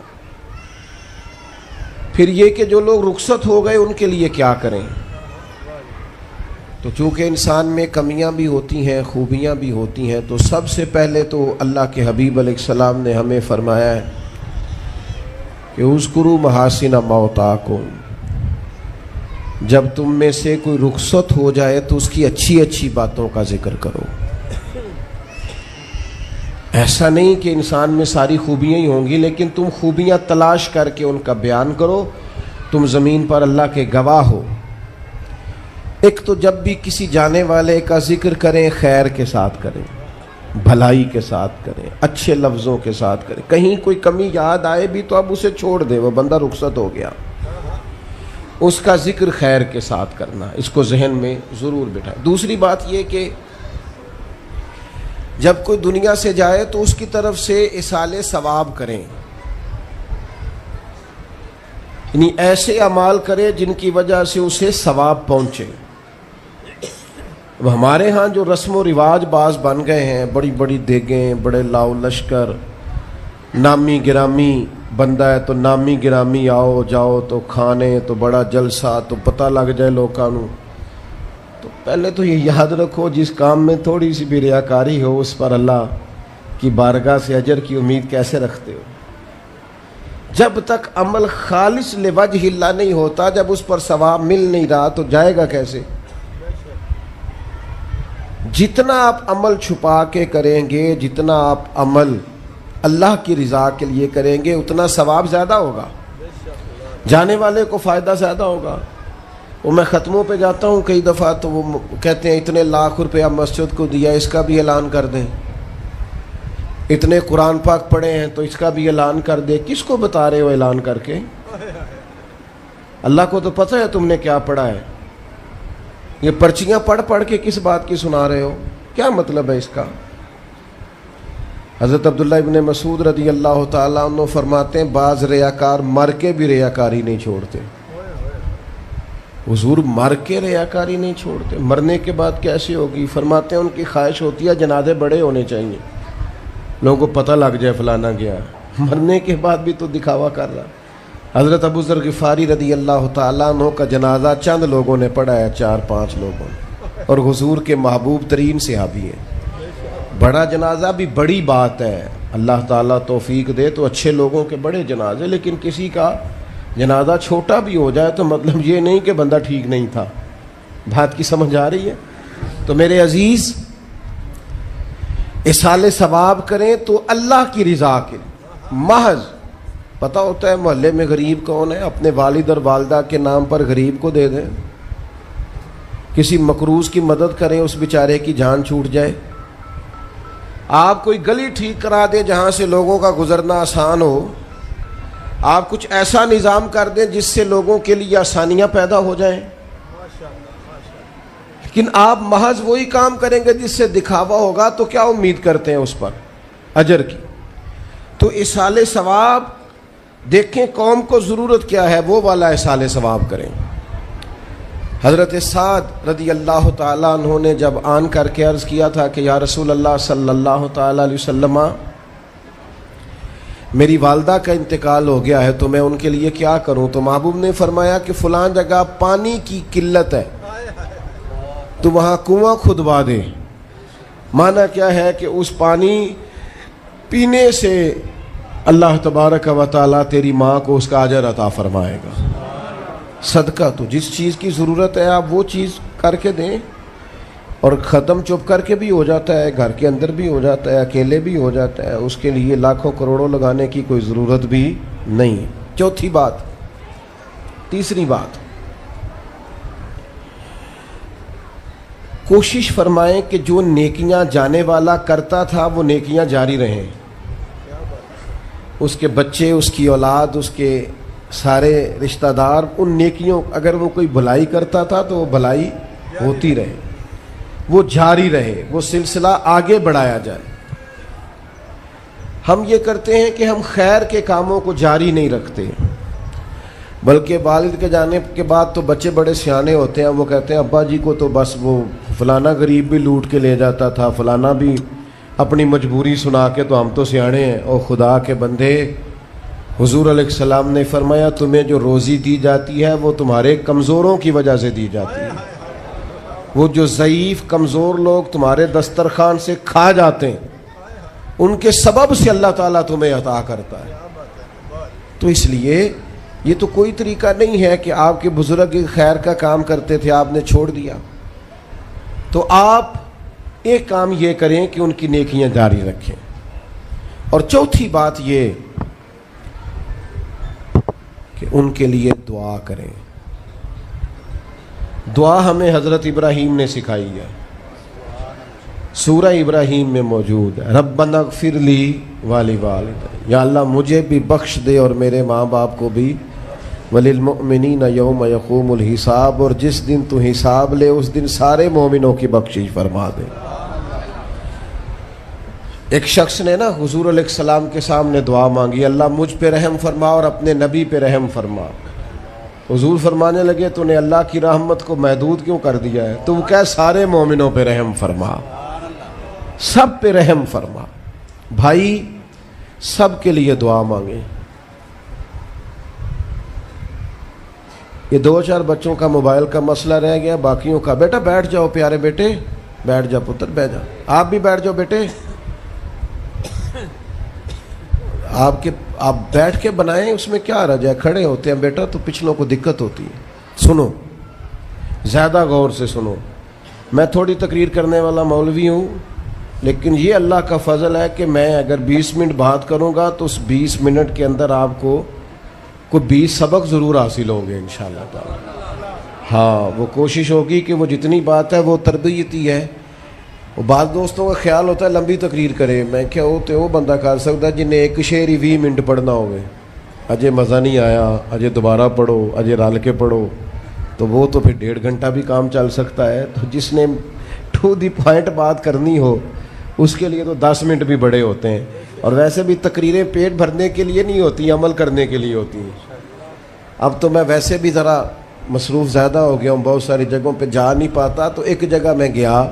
پھر یہ کہ جو لوگ رخصت ہو گئے ان کے لیے کیا کریں. تو چونکہ انسان میں کمیاں بھی ہوتی ہیں, خوبیاں بھی ہوتی ہیں, تو سب سے پہلے تو اللہ کے حبیب علیہ السلام نے ہمیں فرمایا ہے کہ اذکروا محاسن موتاکم. جب تم میں سے کوئی رخصت ہو جائے تو اس کی اچھی اچھی باتوں کا ذکر کرو. ایسا نہیں کہ انسان میں ساری خوبیاں ہی ہوں گی, لیکن تم خوبیاں تلاش کر کے ان کا بیان کرو. تم زمین پر اللہ کے گواہ ہو. ایک تو جب بھی کسی جانے والے کا ذکر کریں خیر کے ساتھ کریں, بھلائی کے ساتھ کریں, اچھے لفظوں کے ساتھ کریں. کہیں کوئی کمی یاد آئے بھی تو اب اسے چھوڑ دے, وہ بندہ رخصت ہو گیا. اس کا ذکر خیر کے ساتھ کرنا, اس کو ذہن میں ضرور بٹھائیں. دوسری بات یہ کہ جب کوئی دنیا سے جائے تو اس کی طرف سے اصالِ ثواب کریں, یعنی ایسے اعمال کرے جن کی وجہ سے اسے ثواب پہنچے. اب ہمارے ہاں جو رسم و رواج بعض بن گئے ہیں, بڑی بڑی دیگیں, بڑے لاؤ لشکر, نامی گرامی بندہ ہے تو نامی گرامی آؤ جاؤ, تو کھانے تو بڑا جلسہ, تو پتہ لگ جائے لوگوں. تو پہلے تو یہ یاد رکھو جس کام میں تھوڑی سی بھی ریاکاری ہو اس پر اللہ کی بارگاہ سے اجر کی امید کیسے رکھتے ہو؟ جب تک عمل خالص لوجہ اللہ نہیں ہوتا, جب اس پر ثواب مل نہیں رہا تو جائے گا کیسے؟ جتنا آپ عمل چھپا کے کریں گے, جتنا آپ عمل اللہ کی رضا کے لیے کریں گے, اتنا ثواب زیادہ ہوگا, جانے والے کو فائدہ زیادہ ہوگا. وہ میں ختموں پہ جاتا ہوں کئی دفعہ تو وہ کہتے ہیں اتنے لاکھ روپیہ مسجد کو دیا, اس کا بھی اعلان کر دیں. اتنے قرآن پاک پڑھے ہیں تو اس کا بھی اعلان کر دے. کس کو بتا رہے ہو اعلان کر کے؟ اللہ کو تو پتہ ہے تم نے کیا پڑھا ہے. یہ پرچیاں پڑھ پڑھ کے کس بات کی سنا رہے ہو؟ کیا مطلب ہے اس کا؟ حضرت عبداللہ ابن مسعود رضی اللہ تعالیٰ عنہ فرماتے ہیں بعض ریاکار مر کے بھی ریاکاری نہیں چھوڑتے. حضور مر کے ریاکاری نہیں چھوڑتے, مرنے کے بعد کیسے ہوگی؟ فرماتے ہیں ان کی خواہش ہوتی ہے جنازے بڑے ہونے چاہیے, لوگوں کو پتہ لگ جائے فلانا گیا. مرنے کے بعد بھی تو دکھاوا کر رہا. حضرت ابو ذر غفاری رضی اللہ تعالیٰ عنہ کا جنازہ چند لوگوں نے پڑھا ہے, 4-5 لوگوں نے, اور حضور کے محبوب ترین صحابی ہیں. بڑا جنازہ بھی بڑی بات ہے, اللہ تعالیٰ توفیق دے تو اچھے لوگوں کے بڑے جنازے, لیکن کسی کا جنازہ چھوٹا بھی ہو جائے تو مطلب یہ نہیں کہ بندہ ٹھیک نہیں تھا. بات کی سمجھ آ رہی ہے؟ تو میرے عزیز, اصالِ ثواب کریں تو اللہ کی رضا کے محض. پتہ ہوتا ہے محلے میں غریب کون ہے, اپنے والد اور والدہ کے نام پر غریب کو دے دیں. کسی مقروض کی مدد کریں, اس بیچارے کی جان چھوٹ جائے. آپ کوئی گلی ٹھیک کرا دیں جہاں سے لوگوں کا گزرنا آسان ہو. آپ کچھ ایسا نظام کر دیں جس سے لوگوں کے لیے آسانیاں پیدا ہو جائیں. لیکن آپ محض وہی کام کریں گے جس سے دکھاوا ہوگا, تو کیا امید کرتے ہیں اس پر اجر کی؟ تو اصالِ ثواب دیکھیں قوم کو ضرورت کیا ہے, وہ والا اصالِ ثواب کریں. حضرت سعد رضی اللہ تعالیٰ عنہ نے جب آن کر کے عرض کیا تھا کہ یا رسول اللہ صلی اللہ تعالیٰ علیہ وسلم, میری والدہ کا انتقال ہو گیا ہے تو میں ان کے لیے کیا کروں؟ تو محبوب نے فرمایا کہ فلاں جگہ پانی کی قلت ہے تو وہاں کنواں کھدوا دے. معنی کیا ہے کہ اس پانی پینے سے اللہ تبارک و تعالیٰ تیری ماں کو اس کا اجر عطا فرمائے گا. صدقہ تو جس چیز کی ضرورت ہے آپ وہ چیز کر کے دیں. اور ختم چپ کر کے بھی ہو جاتا ہے، گھر کے اندر بھی ہو جاتا ہے، اکیلے بھی ہو جاتا ہے، اس کے لیے لاکھوں کروڑوں لگانے کی کوئی ضرورت بھی نہیں ہے۔ چوتھی بات، تیسری بات، کوشش فرمائیں کہ جو نیکیاں جانے والا کرتا تھا وہ نیکیاں جاری رہیں، اس کے بچے، اس کی اولاد، اس کے سارے رشتہ دار ان نیکیوں، اگر وہ کوئی بھلائی کرتا تھا تو وہ بھلائی ہوتی رہے، وہ جاری رہے، وہ سلسلہ آگے بڑھایا جائے۔ ہم یہ کرتے ہیں کہ ہم خیر کے کاموں کو جاری نہیں رکھتے، بلکہ والد کے جانے کے بعد تو بچے بڑے سیانے ہوتے ہیں، وہ کہتے ہیں ابا جی کو تو بس وہ فلانا غریب بھی لوٹ کے لے جاتا تھا، فلانا بھی اپنی مجبوری سنا کے، تو ہم تو سیانے ہیں۔ او خدا کے بندے، حضور علیہ السلام نے فرمایا تمہیں جو روزی دی جاتی ہے وہ تمہارے کمزوروں کی وجہ سے دی جاتی ہے، وہ جو ضعیف کمزور لوگ تمہارے دسترخوان سے کھا جاتے ہیں ان کے سبب سے اللہ تعالیٰ تمہیں عطا کرتا ہے۔ تو اس لیے یہ تو کوئی طریقہ نہیں ہے کہ آپ کے بزرگ خیر کا کام کرتے تھے، آپ نے چھوڑ دیا، تو آپ ایک کام یہ کریں کہ ان کی نیکیاں جاری رکھیں۔ اور چوتھی بات یہ کہ ان کے لیے دعا کریں۔ دعا ہمیں حضرت ابراہیم نے سکھائی ہے، سورہ ابراہیم میں موجود ہے، ربنا اغفر لی ولوالدی، یا اللہ مجھے بھی بخش دے اور میرے ماں باپ کو بھی، وللمؤمنین یوم یقوم الحساب، اور جس دن تو حساب لے اس دن سارے مومنوں کی بخشش فرما دے۔ ایک شخص نے نا حضور علیہ السلام کے سامنے دعا مانگی، اللہ مجھ پہ رحم فرما اور اپنے نبی پہ رحم فرما۔ حضور فرمانے لگے تو نے اللہ کی رحمت کو محدود کیوں کر دیا ہے؟ تو وہ کہہ سارے مومنوں پہ رحم فرما، سب پہ رحم فرما۔ بھائی سب کے لیے دعا مانگیں۔ یہ 2-4 بچوں کا موبائل کا مسئلہ رہ گیا، باقیوں کا بیٹا بیٹھ جاؤ، پیارے بیٹے بیٹھ جا، پتر بیٹھ جا، آپ بھی بیٹھ جاؤ بیٹے، آپ بیٹھ کے بنائیں، اس میں کیا رہ جائے، کھڑے ہوتے ہیں بیٹا تو پچھلوں کو دقت ہوتی ہے۔ سنو، زیادہ غور سے سنو، میں تھوڑی تقریر کرنے والا مولوی ہوں، لیکن یہ اللہ کا فضل ہے کہ میں اگر 20 منٹ بات کروں گا تو اس 20 منٹ کے اندر آپ کو کوئی 20 سبق ضرور حاصل ہوں گے انشاءاللہ تعالی۔ ہاں، وہ کوشش ہوگی کہ وہ جتنی بات ہے وہ تربیتی ہے۔ وہ بعض دوستوں کا خیال ہوتا ہے لمبی تقریر کرے، میں کیا ہوتے وہ بندہ کر سکتا ہے جنہیں ایک شعر ہی 20 منٹ پڑھنا ہوگے، اجے مزہ نہیں آیا، اجے دوبارہ پڑھو، اجے رل کے پڑھو، تو وہ تو پھر 1.5 گھنٹہ بھی کام چل سکتا ہے۔ تو جس نے ٹو دی پوائنٹ بات کرنی ہو اس کے لیے تو 10 منٹ بھی بڑے ہوتے ہیں، اور ویسے بھی تقریریں پیٹ بھرنے کے لیے نہیں ہوتی، عمل کرنے کے لیے ہوتی ہیں۔ اب تو میں ویسے بھی ذرا مصروف زیادہ ہو گیا ہوں، بہت ساری جگہوں پہ جا نہیں پاتا، تو ایک جگہ میں گیا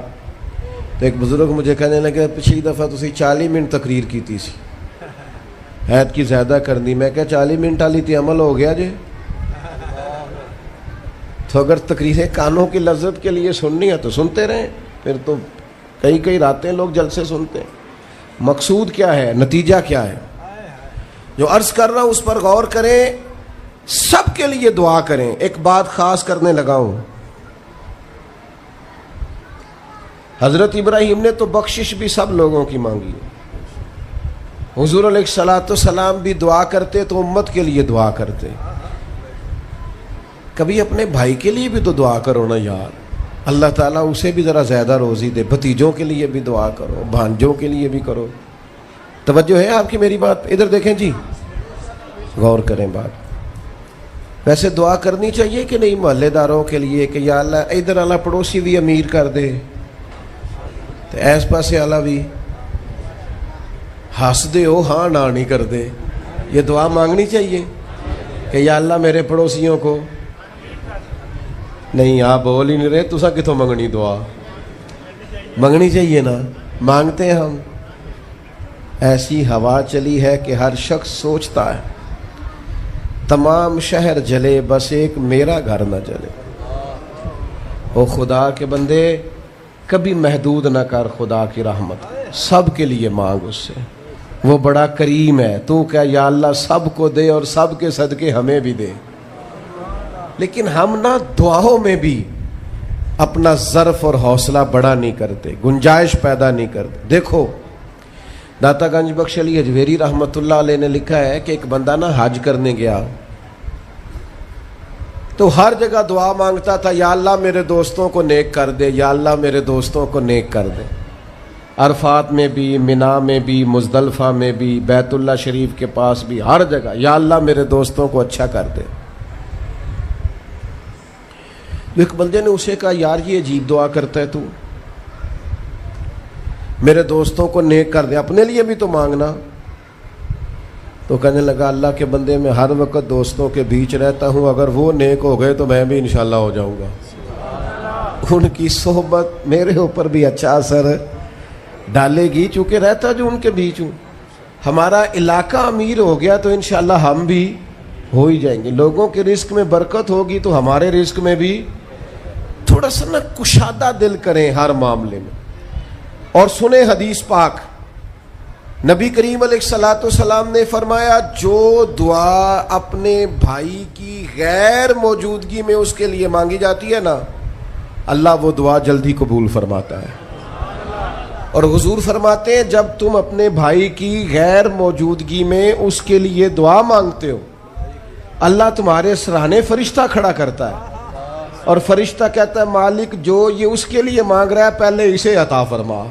تو ایک بزرگ مجھے کہنے لگے پچھلی دفعہ تسی 40 منٹ تقریر کی تھی سی، حید کی زیادہ کرنی۔ میں کہا 40 منٹ والی تی عمل ہو گیا جی، تو اگر تقریریں کانوں کی لذت کے لیے سننی ہے تو سنتے رہیں، پھر تو کئی راتیں لوگ جلسے سنتے ہیں۔ مقصود کیا ہے، نتیجہ کیا ہے؟ جو عرض کر رہا ہوں اس پر غور کریں، سب کے لیے دعا کریں۔ ایک بات خاص کرنے لگا ہوں، حضرت ابراہیم نے تو بخشش بھی سب لوگوں کی مانگی، حضور علیہ الصلوۃ والسلام بھی دعا کرتے تو امت کے لیے دعا کرتے۔ کبھی اپنے بھائی کے لیے بھی تو دعا کرو نا یار، اللہ تعالیٰ اسے بھی ذرا زیادہ روزی دے، بھتیجوں کے لیے بھی دعا کرو، بھانجوں کے لیے بھی کرو۔ توجہ ہے آپ کی میری بات؟ ادھر دیکھیں جی، غور کریں بات۔ ویسے دعا کرنی چاہیے کہ نہیں محلے داروں کے لیے کہ یا اللہ ادھر والا پڑوسی بھی امیر کر دے تو ایس پاسے والا بھی ہنس دے ہو، ہاں نہ نہیں کر دے۔ یہ دعا مانگنی چاہیے کہ یا اللہ میرے پڑوسیوں کو، نہیں آپ بول ہی نہیں رہے، تسا کتوں منگنی دعا؟ منگنی چاہیے نا، مانگتے ہیں ہم۔ ایسی ہوا چلی ہے کہ ہر شخص سوچتا ہے تمام شہر جلے بس ایک میرا گھر نہ جلے۔ او خدا کے بندے، کبھی محدود نہ کر خدا کی رحمت، سب کے لیے مانگ اس سے، وہ بڑا کریم ہے۔ تو کیا یا اللہ سب کو دے اور سب کے صدقے ہمیں بھی دے۔ لیکن ہم نا دعاؤں میں بھی اپنا ظرف اور حوصلہ بڑا نہیں کرتے، گنجائش پیدا نہیں کرتے. دیکھو داتا گنج بخش علی اجویری رحمۃ اللہ علیہ نے لکھا ہے کہ ایک بندہ نا حج کرنے گیا تو ہر جگہ دعا مانگتا تھا، یا اللہ میرے دوستوں کو نیک کر دے، یا اللہ میرے دوستوں کو نیک کر دے. عرفات میں بھی، منا میں بھی، مزدلفہ میں بھی، بیت اللہ شریف کے پاس بھی، ہر جگہ یا اللہ میرے دوستوں کو اچھا کر دے. ایک بندے نے اسے کہا، یار یہ عجیب دعا کرتا ہے تو، میرے دوستوں کو نیک کر دے، اپنے لیے بھی تو مانگنا. تو کہنے لگا، اللہ کے بندے میں ہر وقت دوستوں کے بیچ رہتا ہوں، اگر وہ نیک ہو گئے تو میں بھی انشاءاللہ ہو جاؤں گا. ان کی صحبت میرے اوپر بھی اچھا اثر ڈالے گی، چونکہ رہتا جو ان کے بیچ ہوں. ہمارا علاقہ امیر ہو گیا تو انشاءاللہ ہم بھی ہو ہی جائیں گے. لوگوں کے رزق میں برکت ہوگی تو ہمارے رزق میں بھی تھوڑا سا نا کشادہ دل کریں ہر معاملے میں. اور سنیں حدیث پاک، نبی کریم علیہ الصلوۃ والسلام نے فرمایا، جو دعا اپنے بھائی کی غیر موجودگی میں اس کے لیے مانگی جاتی ہے نا، اللہ وہ دعا جلدی قبول فرماتا ہے. اور حضور فرماتے ہیں جب تم اپنے بھائی کی غیر موجودگی میں اس کے لیے دعا مانگتے ہو، اللہ تمہارے سرانے فرشتہ کھڑا کرتا ہے اور فرشتہ کہتا ہے، مالک جو یہ اس کے لیے مانگ رہا ہے پہلے اسے عطا فرما.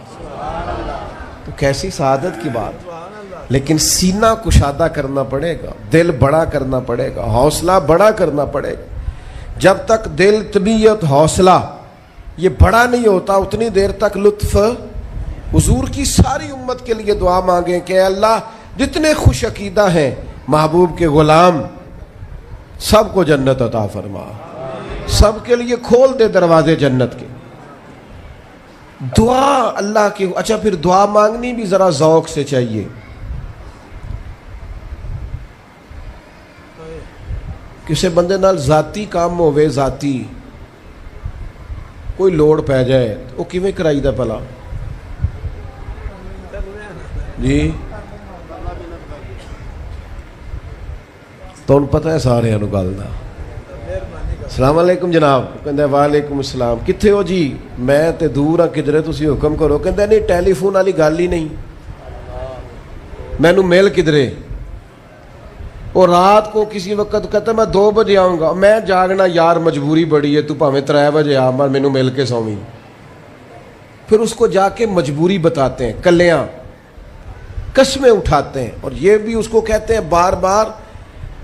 تو کیسی سعادت کی بات. لیکن سینہ کشادہ کرنا پڑے گا، دل بڑا کرنا پڑے گا، حوصلہ بڑا کرنا پڑے گا. جب تک دل، طبیعت، حوصلہ یہ بڑا نہیں ہوتا اتنی دیر تک لطف. حضور کی ساری امت کے لیے دعا مانگیں کہ اللہ جتنے خوش عقیدہ ہیں محبوب کے غلام سب کو جنت عطا فرما، سب کے لیے کھول دے دروازے جنت کے. دعا اللہ کی. اچھا پھر دعا مانگنی بھی ذرا ذوق سے چاہیے. کسی بندے نال ذاتی کام ہوئے، ذاتی کوئی لوڑ پہ جائے وہ کیویں کرائی دا پلا جی؟ تو پتہ ہے سارے گل دا. السلام علیکم جناب. کہندا وعلیکم السلام. کتھے ہو جی؟ میں تے دور ہاں، کدھر تسی حکم کرو. کہندا نہیں ٹیلی فون والی گل ہی نہیں، مینوں مل کدھرے. اور رات کو کسی وقت کہتا میں 2 بجے آؤں گا، میں جاگنا یار مجبوری بڑی ہے، تو پاویں 3 بجے آ، مینوں مل کے سویں. پھر اس کو جا کے مجبوری بتاتے ہیں، کلیاں قسمیں اٹھاتے ہیں. اور یہ بھی اس کو کہتے ہیں بار بار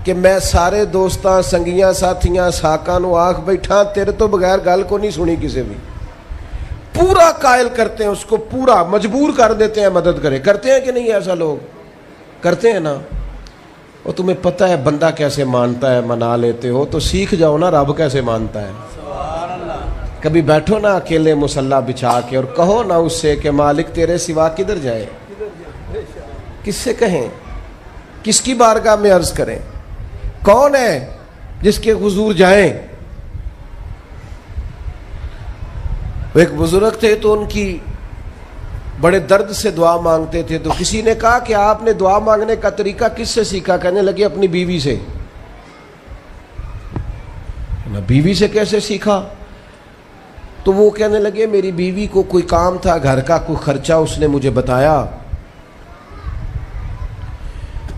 کہ میں سارے دوستاں، سنگیاں، ساتھیاں، ساکاں نو آکھ بیٹھا، تیرے تو بغیر گل کو نہیں سنی کسی بھی. پورا قائل کرتے ہیں اس کو، پورا مجبور کر دیتے ہیں مدد کرے. کرتے ہیں کہ نہیں؟ ایسا لوگ کرتے ہیں نا. اور تمہیں پتہ ہے بندہ کیسے مانتا ہے، منا لیتے ہو تو سیکھ جاؤ نا رب کیسے مانتا ہے. کبھی بیٹھو نا اکیلے مصلی بچھا کے اور کہو نا اس سے کہ مالک تیرے سوا کدھر جائے. کس سے کہیں؟ کس کی بارگاہ میں عرض کریں؟ کون ہے جس کے حضور جائیں؟ ایک بزرگ تھے تو ان کی بڑے درد سے دعا مانگتے تھے. تو کسی نے کہا کہ آپ نے دعا مانگنے کا طریقہ کس سے سیکھا؟ کہنے لگے اپنی بیوی سے. بیوی سے کیسے سیکھا؟ تو وہ کہنے لگے میری بیوی کو کوئی کام تھا گھر کا، کوئی خرچہ اس نے مجھے بتایا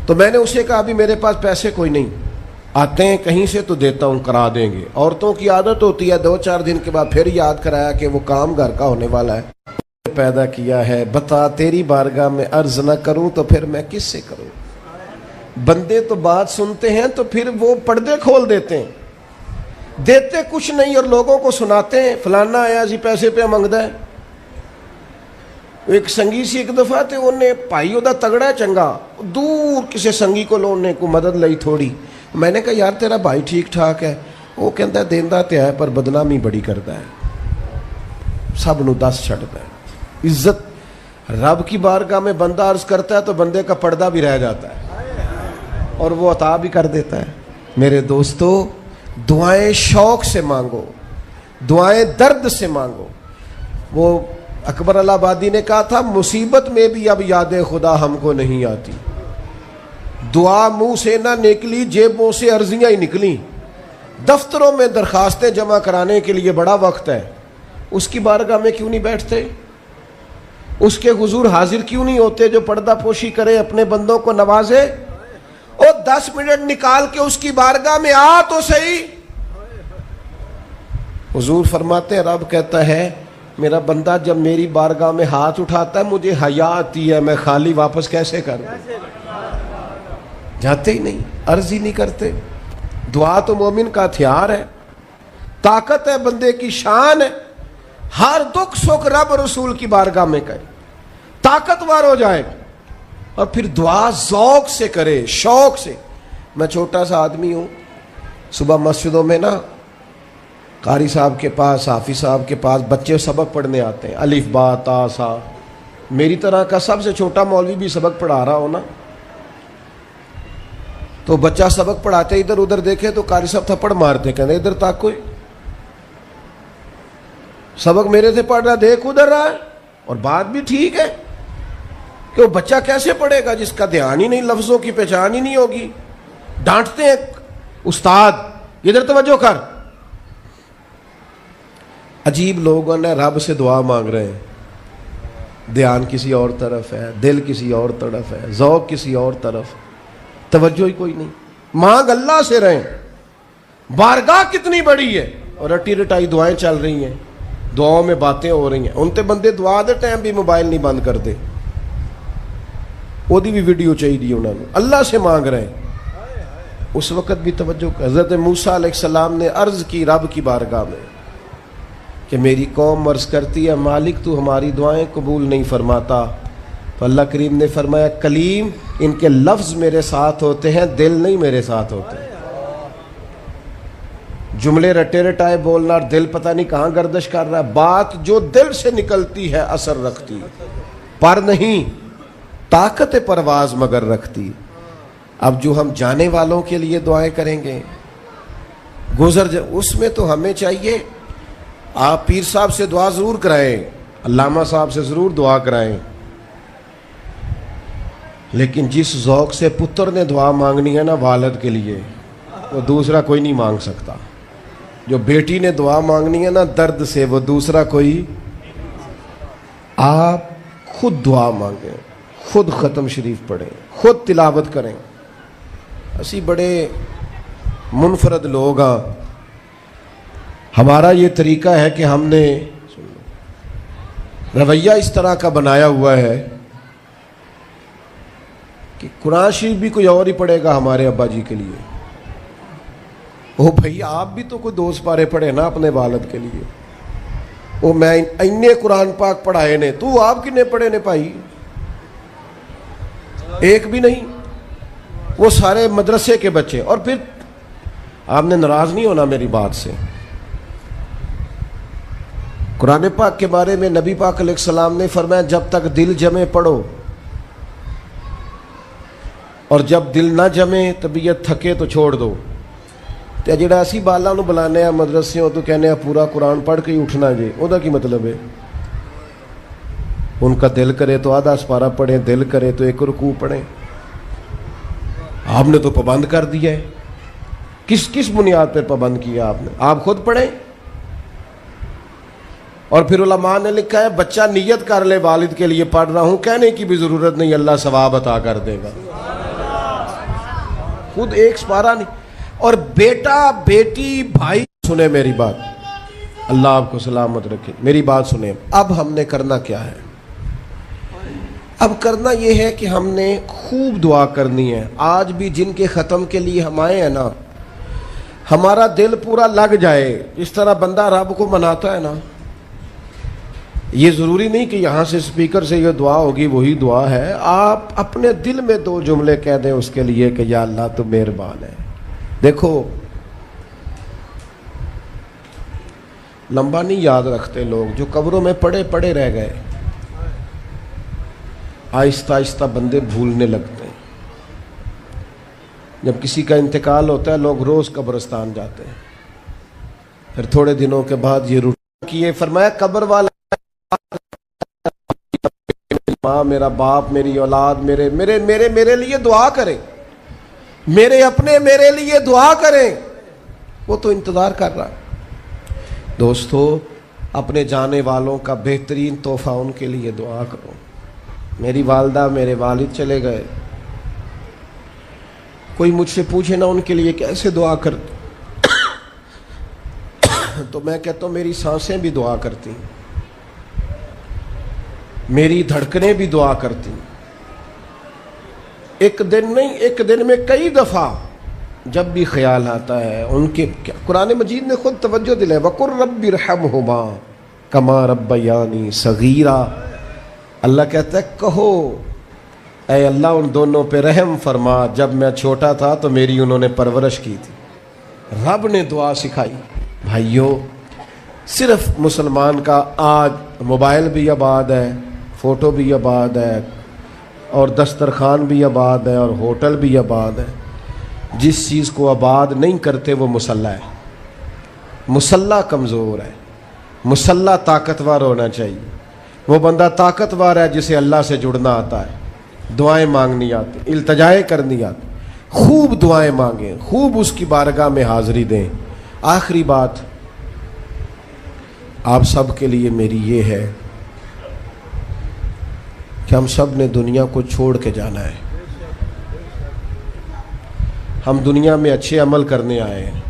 تو میں نے اسے کہا ابھی میرے پاس پیسے کوئی نہیں، آتے ہیں کہیں سے تو دیتا ہوں، کرا دیں گے. عورتوں کی عادت ہوتی ہے 2-4 دن کے بعد پھر یاد کرایا کہ وہ کام گھر کا ہونے والا ہے. پیدا کیا ہے، بتا تیری بارگاہ میں عرض نہ کروں تو پھر میں کس سے کروں. بندے تو بات سنتے ہیں تو پھر وہ پردے کھول دیتے ہیں، دیتے کچھ نہیں اور لوگوں کو سناتے ہیں فلانا آیا جی پیسے پہ منگدا ہے. ایک سنگی سی ایک دفعہ تے انہیں پائی دا تگڑا ہے چنگا، دور کسی سنگی کو لونے کو مدد لئی تھوڑی. میں نے کہا یار تیرا بھائی ٹھیک ٹھاک ہے؟ وہ کہتا ہے دیندا تے ہے پر بدنامی بڑی کرتا ہے، سب نو دس چھڑتا ہے. عزت رب کی بارگاہ میں بندہ عرض کرتا ہے تو بندے کا پردہ بھی رہ جاتا ہے اور وہ عطا بھی کر دیتا ہے. میرے دوستو دعائیں شوق سے مانگو، دعائیں درد سے مانگو. وہ اکبر آبادی نے کہا تھا مصیبت میں بھی اب یاد خدا ہم کو نہیں آتی. دعا منہ سے نہ نکلی، جیبوں سے عرضیاں ہی نکلیں. دفتروں میں درخواستیں جمع کرانے کے لیے بڑا وقت ہے، اس کی بارگاہ میں کیوں نہیں بیٹھتے؟ اس کے حضور حاضر کیوں نہیں ہوتے جو پردہ پوشی کرے، اپنے بندوں کو نوازے؟ اور 10 منٹ نکال کے اس کی بارگاہ میں آ تو صحیح۔ حضور فرماتے ہیں، رب کہتا ہے میرا بندہ جب میری بارگاہ میں ہاتھ اٹھاتا ہے مجھے حیا آتی ہے، میں خالی واپس کیسے کر دوں؟ جاتے ہی نہیں، عرض ہی نہیں کرتے۔ دعا تو مومن کا ہتھیار ہے، طاقت ہے بندے کی، شان ہے۔ ہر دکھ سکھ رب رسول کی بارگاہ میں کرے، طاقتور ہو جائے، اور پھر دعا ذوق سے کرے، شوق سے۔ میں چھوٹا سا آدمی ہوں، صبح مسجدوں میں نا قاری صاحب کے پاس، حافظ صاحب کے پاس بچے سبق پڑھنے آتے ہیں، الف با تا سا۔ میری طرح کا سب سے چھوٹا مولوی بھی سبق پڑھا رہا ہو نا، تو بچہ سبق پڑھاتے ادھر ادھر دیکھے تو قاری صاحب تھپڑ مارتے، کہتے ادھر تک کوئی سبق میرے سے پڑھ رہا، دیکھ ادھر رہا ہے۔ اور بات بھی ٹھیک ہے کہ وہ بچہ کیسے پڑھے گا جس کا دھیان ہی نہیں، لفظوں کی پہچان ہی نہیں ہوگی۔ ڈانٹتے ہیں استاد، ادھر توجہ کر۔ عجیب لوگوں نے رب سے دعا مانگ رہے ہیں، دھیان کسی اور طرف ہے، دل کسی اور طرف ہے، ذوق کسی اور طرف، توجہ ہی کوئی نہیں۔ مانگ اللہ سے رہیں، بارگاہ کتنی بڑی ہے، اور رٹی رٹائی دعائیں چل رہی ہیں، دعاؤں میں باتیں ہو رہی ہیں۔ ان تے بندے دعا دے ٹائم بھی موبائل نہیں بند کرتے، وہ دی بھی ویڈیو چاہیے انہوں نے، اللہ سے مانگ رہے ہیں۔ اس وقت بھی توجہ کر، حضرت موسیٰ علیہ السلام نے عرض کی رب کی بارگاہ میں کہ میری قوم عرض کرتی ہے مالک تو ہماری دعائیں قبول نہیں فرماتا، تو اللہ کریم نے فرمایا کلیم ان کے لفظ میرے ساتھ ہوتے ہیں، دل نہیں میرے ساتھ ہوتے۔ جملے رٹے رٹائے بولنا اور دل پتہ نہیں کہاں گردش کر رہا ہے۔ بات جو دل سے نکلتی ہے اثر رکھتی، پر نہیں طاقت پرواز مگر رکھتی۔ اب جو ہم جانے والوں کے لیے دعائیں کریں گے، اس میں تو ہمیں چاہیے آپ پیر صاحب سے دعا ضرور کرائیں، علامہ صاحب سے ضرور دعا کرائیں، لیکن جس ذوق سے پتر نے دعا مانگنی ہے نا والد کے لیے، وہ دوسرا کوئی نہیں مانگ سکتا۔ جو بیٹی نے دعا مانگنی ہے نا درد سے، وہ دوسرا کوئی۔ آپ خود دعا مانگیں، خود ختم شریف پڑھیں، خود تلاوت کریں۔ اسی بڑے منفرد لوگ ہاں، ہمارا یہ طریقہ ہے کہ ہم نے رویہ اس طرح کا بنایا ہوا ہے کہ قرآن شریف بھی کوئی اور ہی پڑھے گا ہمارے ابا جی کے لیے۔ او بھائی آپ بھی تو کوئی 2 پارے پڑھے نا اپنے والد کے لیے۔ او میں اینے قرآن پاک پڑھائے نے، تو آپ کنے پڑھے نے بھائی؟ ایک بھی نہیں، وہ سارے مدرسے کے بچے۔ اور پھر آپ نے ناراض نہیں ہونا میری بات سے، قرآن پاک کے بارے میں نبی پاک علیہ السلام نے فرمایا جب تک دل جمے پڑھو، اور جب دل نہ جمے طبیعت تھکے تو چھوڑ دو۔ تو جڑا اسی بالا نو بلانے ہیں مدرسیوں تو کہنے ہیں پورا قرآن پڑھ کے ہی اٹھنا جی، وہ کی مطلب ہے؟ ان کا دل کرے تو آدھا سپارہ پڑھیں، دل کرے تو 1 رکوع پڑھیں۔ آپ نے تو پابند کر دیا ہے۔ کس بنیاد پر پابند کیا آپ نے؟ آپ خود پڑھیں۔ اور پھر علماء نے لکھا ہے بچہ نیت کر لے والد کے لیے پڑھ رہا ہوں، کہنے کی بھی ضرورت نہیں، اللہ ثواب عطا کر دے گا۔ خود 1 سپارہ نہیں۔ اور بیٹا بیٹی بھائی سنیں میری بات، اللہ آپ کو سلامت رکھے، میری بات سنیں۔ اب ہم نے کرنا کیا ہے؟ اب کرنا یہ ہے کہ ہم نے خوب دعا کرنی ہے۔ آج بھی جن کے ختم کے لیے ہم آئے ہیں نا، ہمارا دل پورا لگ جائے، اس طرح بندہ رب کو مناتا ہے نا۔ یہ ضروری نہیں کہ یہاں سے سپیکر سے یہ دعا ہوگی وہی دعا ہے، آپ اپنے دل میں 2 جملے کہہ دیں اس کے لیے کہ یا اللہ تو مہربان ہے۔ دیکھو لمبا نہیں یاد رکھتے لوگ، جو قبروں میں پڑے رہ گئے، آہستہ آہستہ بندے بھولنے لگتے ہیں۔ جب کسی کا انتقال ہوتا ہے لوگ روز قبرستان جاتے ہیں، پھر تھوڑے دنوں کے بعد یہ روٹین کیے، فرمایا قبر والا ماں، میرا باپ، میری اولاد میرے میرے میرے میرے لیے دعا کریں، میرے اپنے میرے لیے دعا کریں۔ وہ تو انتظار کر رہا ہے۔ دوستو اپنے جانے والوں کا بہترین تحفہ ان کے لیے دعا کرو. میری والدہ میرے والد چلے گئے, کوئی مجھ سے پوچھے نا ان کے لیے کیسے دعا کرتے تو میں کہتا ہوں میری سانسیں بھی دعا کرتی, میری دھڑکنیں بھی دعا کرتی. ایک دن نہیں, ایک دن میں کئی دفعہ جب بھی خیال آتا ہے ان کے, قرآن مجید نے خود توجہ دلائی, وَقُلْ رَبِّ ارْحَمْهُمَا كَمَا رَبَّيَانِي صَغِيرًا. اللہ کہتا ہے کہو اے اللہ ان دونوں پہ رحم فرما, جب میں چھوٹا تھا تو میری انہوں نے پرورش کی تھی. رب نے دعا سکھائی. بھائیو, صرف مسلمان کا آج موبائل بھی آباد ہے, فوٹو بھی آباد ہے, اور دسترخوان بھی آباد ہے, اور ہوٹل بھی آباد ہے. جس چیز کو آباد نہیں کرتے وہ مسلح ہے. مسلح کمزور ہے, مسلح طاقتور ہونا چاہیے. وہ بندہ طاقتور ہے جسے اللہ سے جڑنا آتا ہے, دعائیں مانگنی آتی, التجائیں کرنی آتی. خوب دعائیں مانگیں, خوب اس کی بارگاہ میں حاضری دیں. آخری بات آپ سب کے لیے میری یہ ہے کہ ہم سب نے دنیا کو چھوڑ کے جانا ہے. ہم دنیا میں اچھے عمل کرنے آئے ہیں.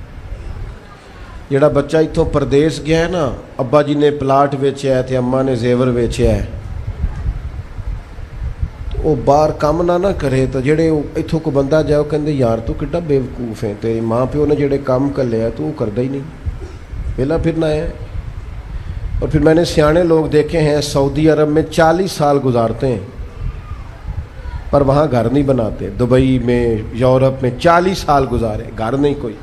جڑا بچہ اتوں پردیس گیا ہے نا, ابا جی نے پلاٹ ویچیا ہے تے اماں نے زیور ویچیا ہے, وہ باہر کام نہ کرے تو جڑے اتوں کو بندہ جائے وہ کہندے یار تو کڈا بیوقوف ہے, تیری ماں پیو نے جڑے کام کر لیا تو وہ کردا ہی نہیں, ویلا پھرنا ہے. اور پھر میں نے سیانے لوگ دیکھے ہیں سعودی عرب میں 40 سال گزارتے ہیں پر وہاں گھر نہیں بناتے. دبئی میں, یورپ میں 40 سال گزارے, گھر نہیں کوئی.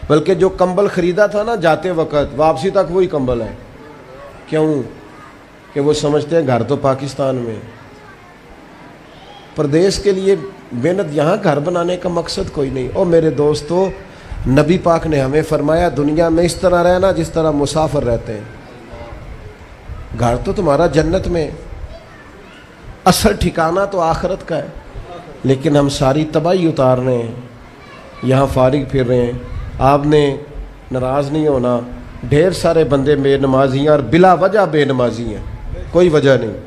بلکہ جو کمبل خریدا تھا نا جاتے وقت, واپسی تک وہی کمبل ہے. کیوں؟ کہ وہ سمجھتے ہیں گھر تو پاکستان میں. پردیس کے لیے محنت, یہاں گھر بنانے کا مقصد کوئی نہیں. اور میرے دوستو, نبی پاک نے ہمیں فرمایا دنیا میں اس طرح رہنا جس طرح مسافر رہتے ہیں. گھر تو تمہارا جنت میں, اصل ٹھکانہ تو آخرت کا ہے. لیکن ہم ساری تباہی اتار رہے ہیں, یہاں فارغ پھر رہے ہیں. آپ نے ناراض نہیں ہونا, ڈھیر سارے بندے بے نمازی ہیں اور بلا وجہ بے نمازی ہیں, کوئی وجہ نہیں.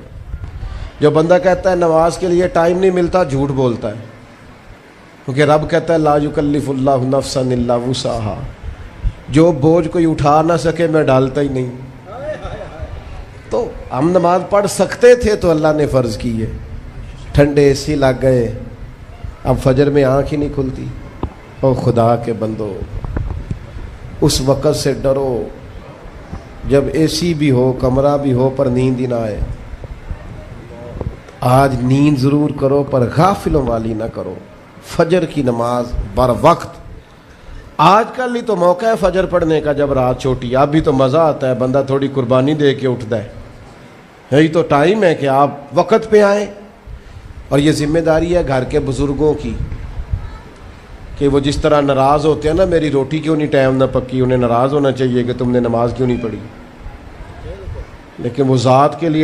جو بندہ کہتا ہے نماز کے لیے ٹائم نہیں ملتا, جھوٹ بولتا ہے. کیونکہ رب کہتا ہے لا یکلف اللہ نفسا الا وسعہا, جو بوجھ کوئی اٹھا نہ سکے میں ڈالتا ہی نہیں. تو ہم نماز پڑھ سکتے تھے تو اللہ نے فرض کی ہے. ٹھنڈے اے سی لگ گئے, اب فجر میں آنکھ ہی نہیں کھلتی. او خدا کے بندو, اس وقت سے ڈرو جب اے سی بھی ہو, کمرہ بھی ہو, پر نیند ہی نہ آئے. آج نیند ضرور کرو پر غافلوں والی نہ کرو. فجر کی نماز بر وقت. آج کل ہی تو موقع ہے فجر پڑھنے کا جب رات چھوٹی. اب بھی تو مزہ آتا ہے, بندہ تھوڑی قربانی دے کے اٹھتا ہے. یہی تو ٹائم ہے کہ آپ وقت پہ آئیں. اور یہ ذمہ داری ہے گھر کے بزرگوں کی کہ وہ جس طرح ناراض ہوتے ہیں نا, میری روٹی کیوں نہیں ٹائم نہ پکی, انہیں ناراض ہونا چاہیے کہ تم نے نماز کیوں نہیں پڑھی. لیکن وہ ذات کے لیے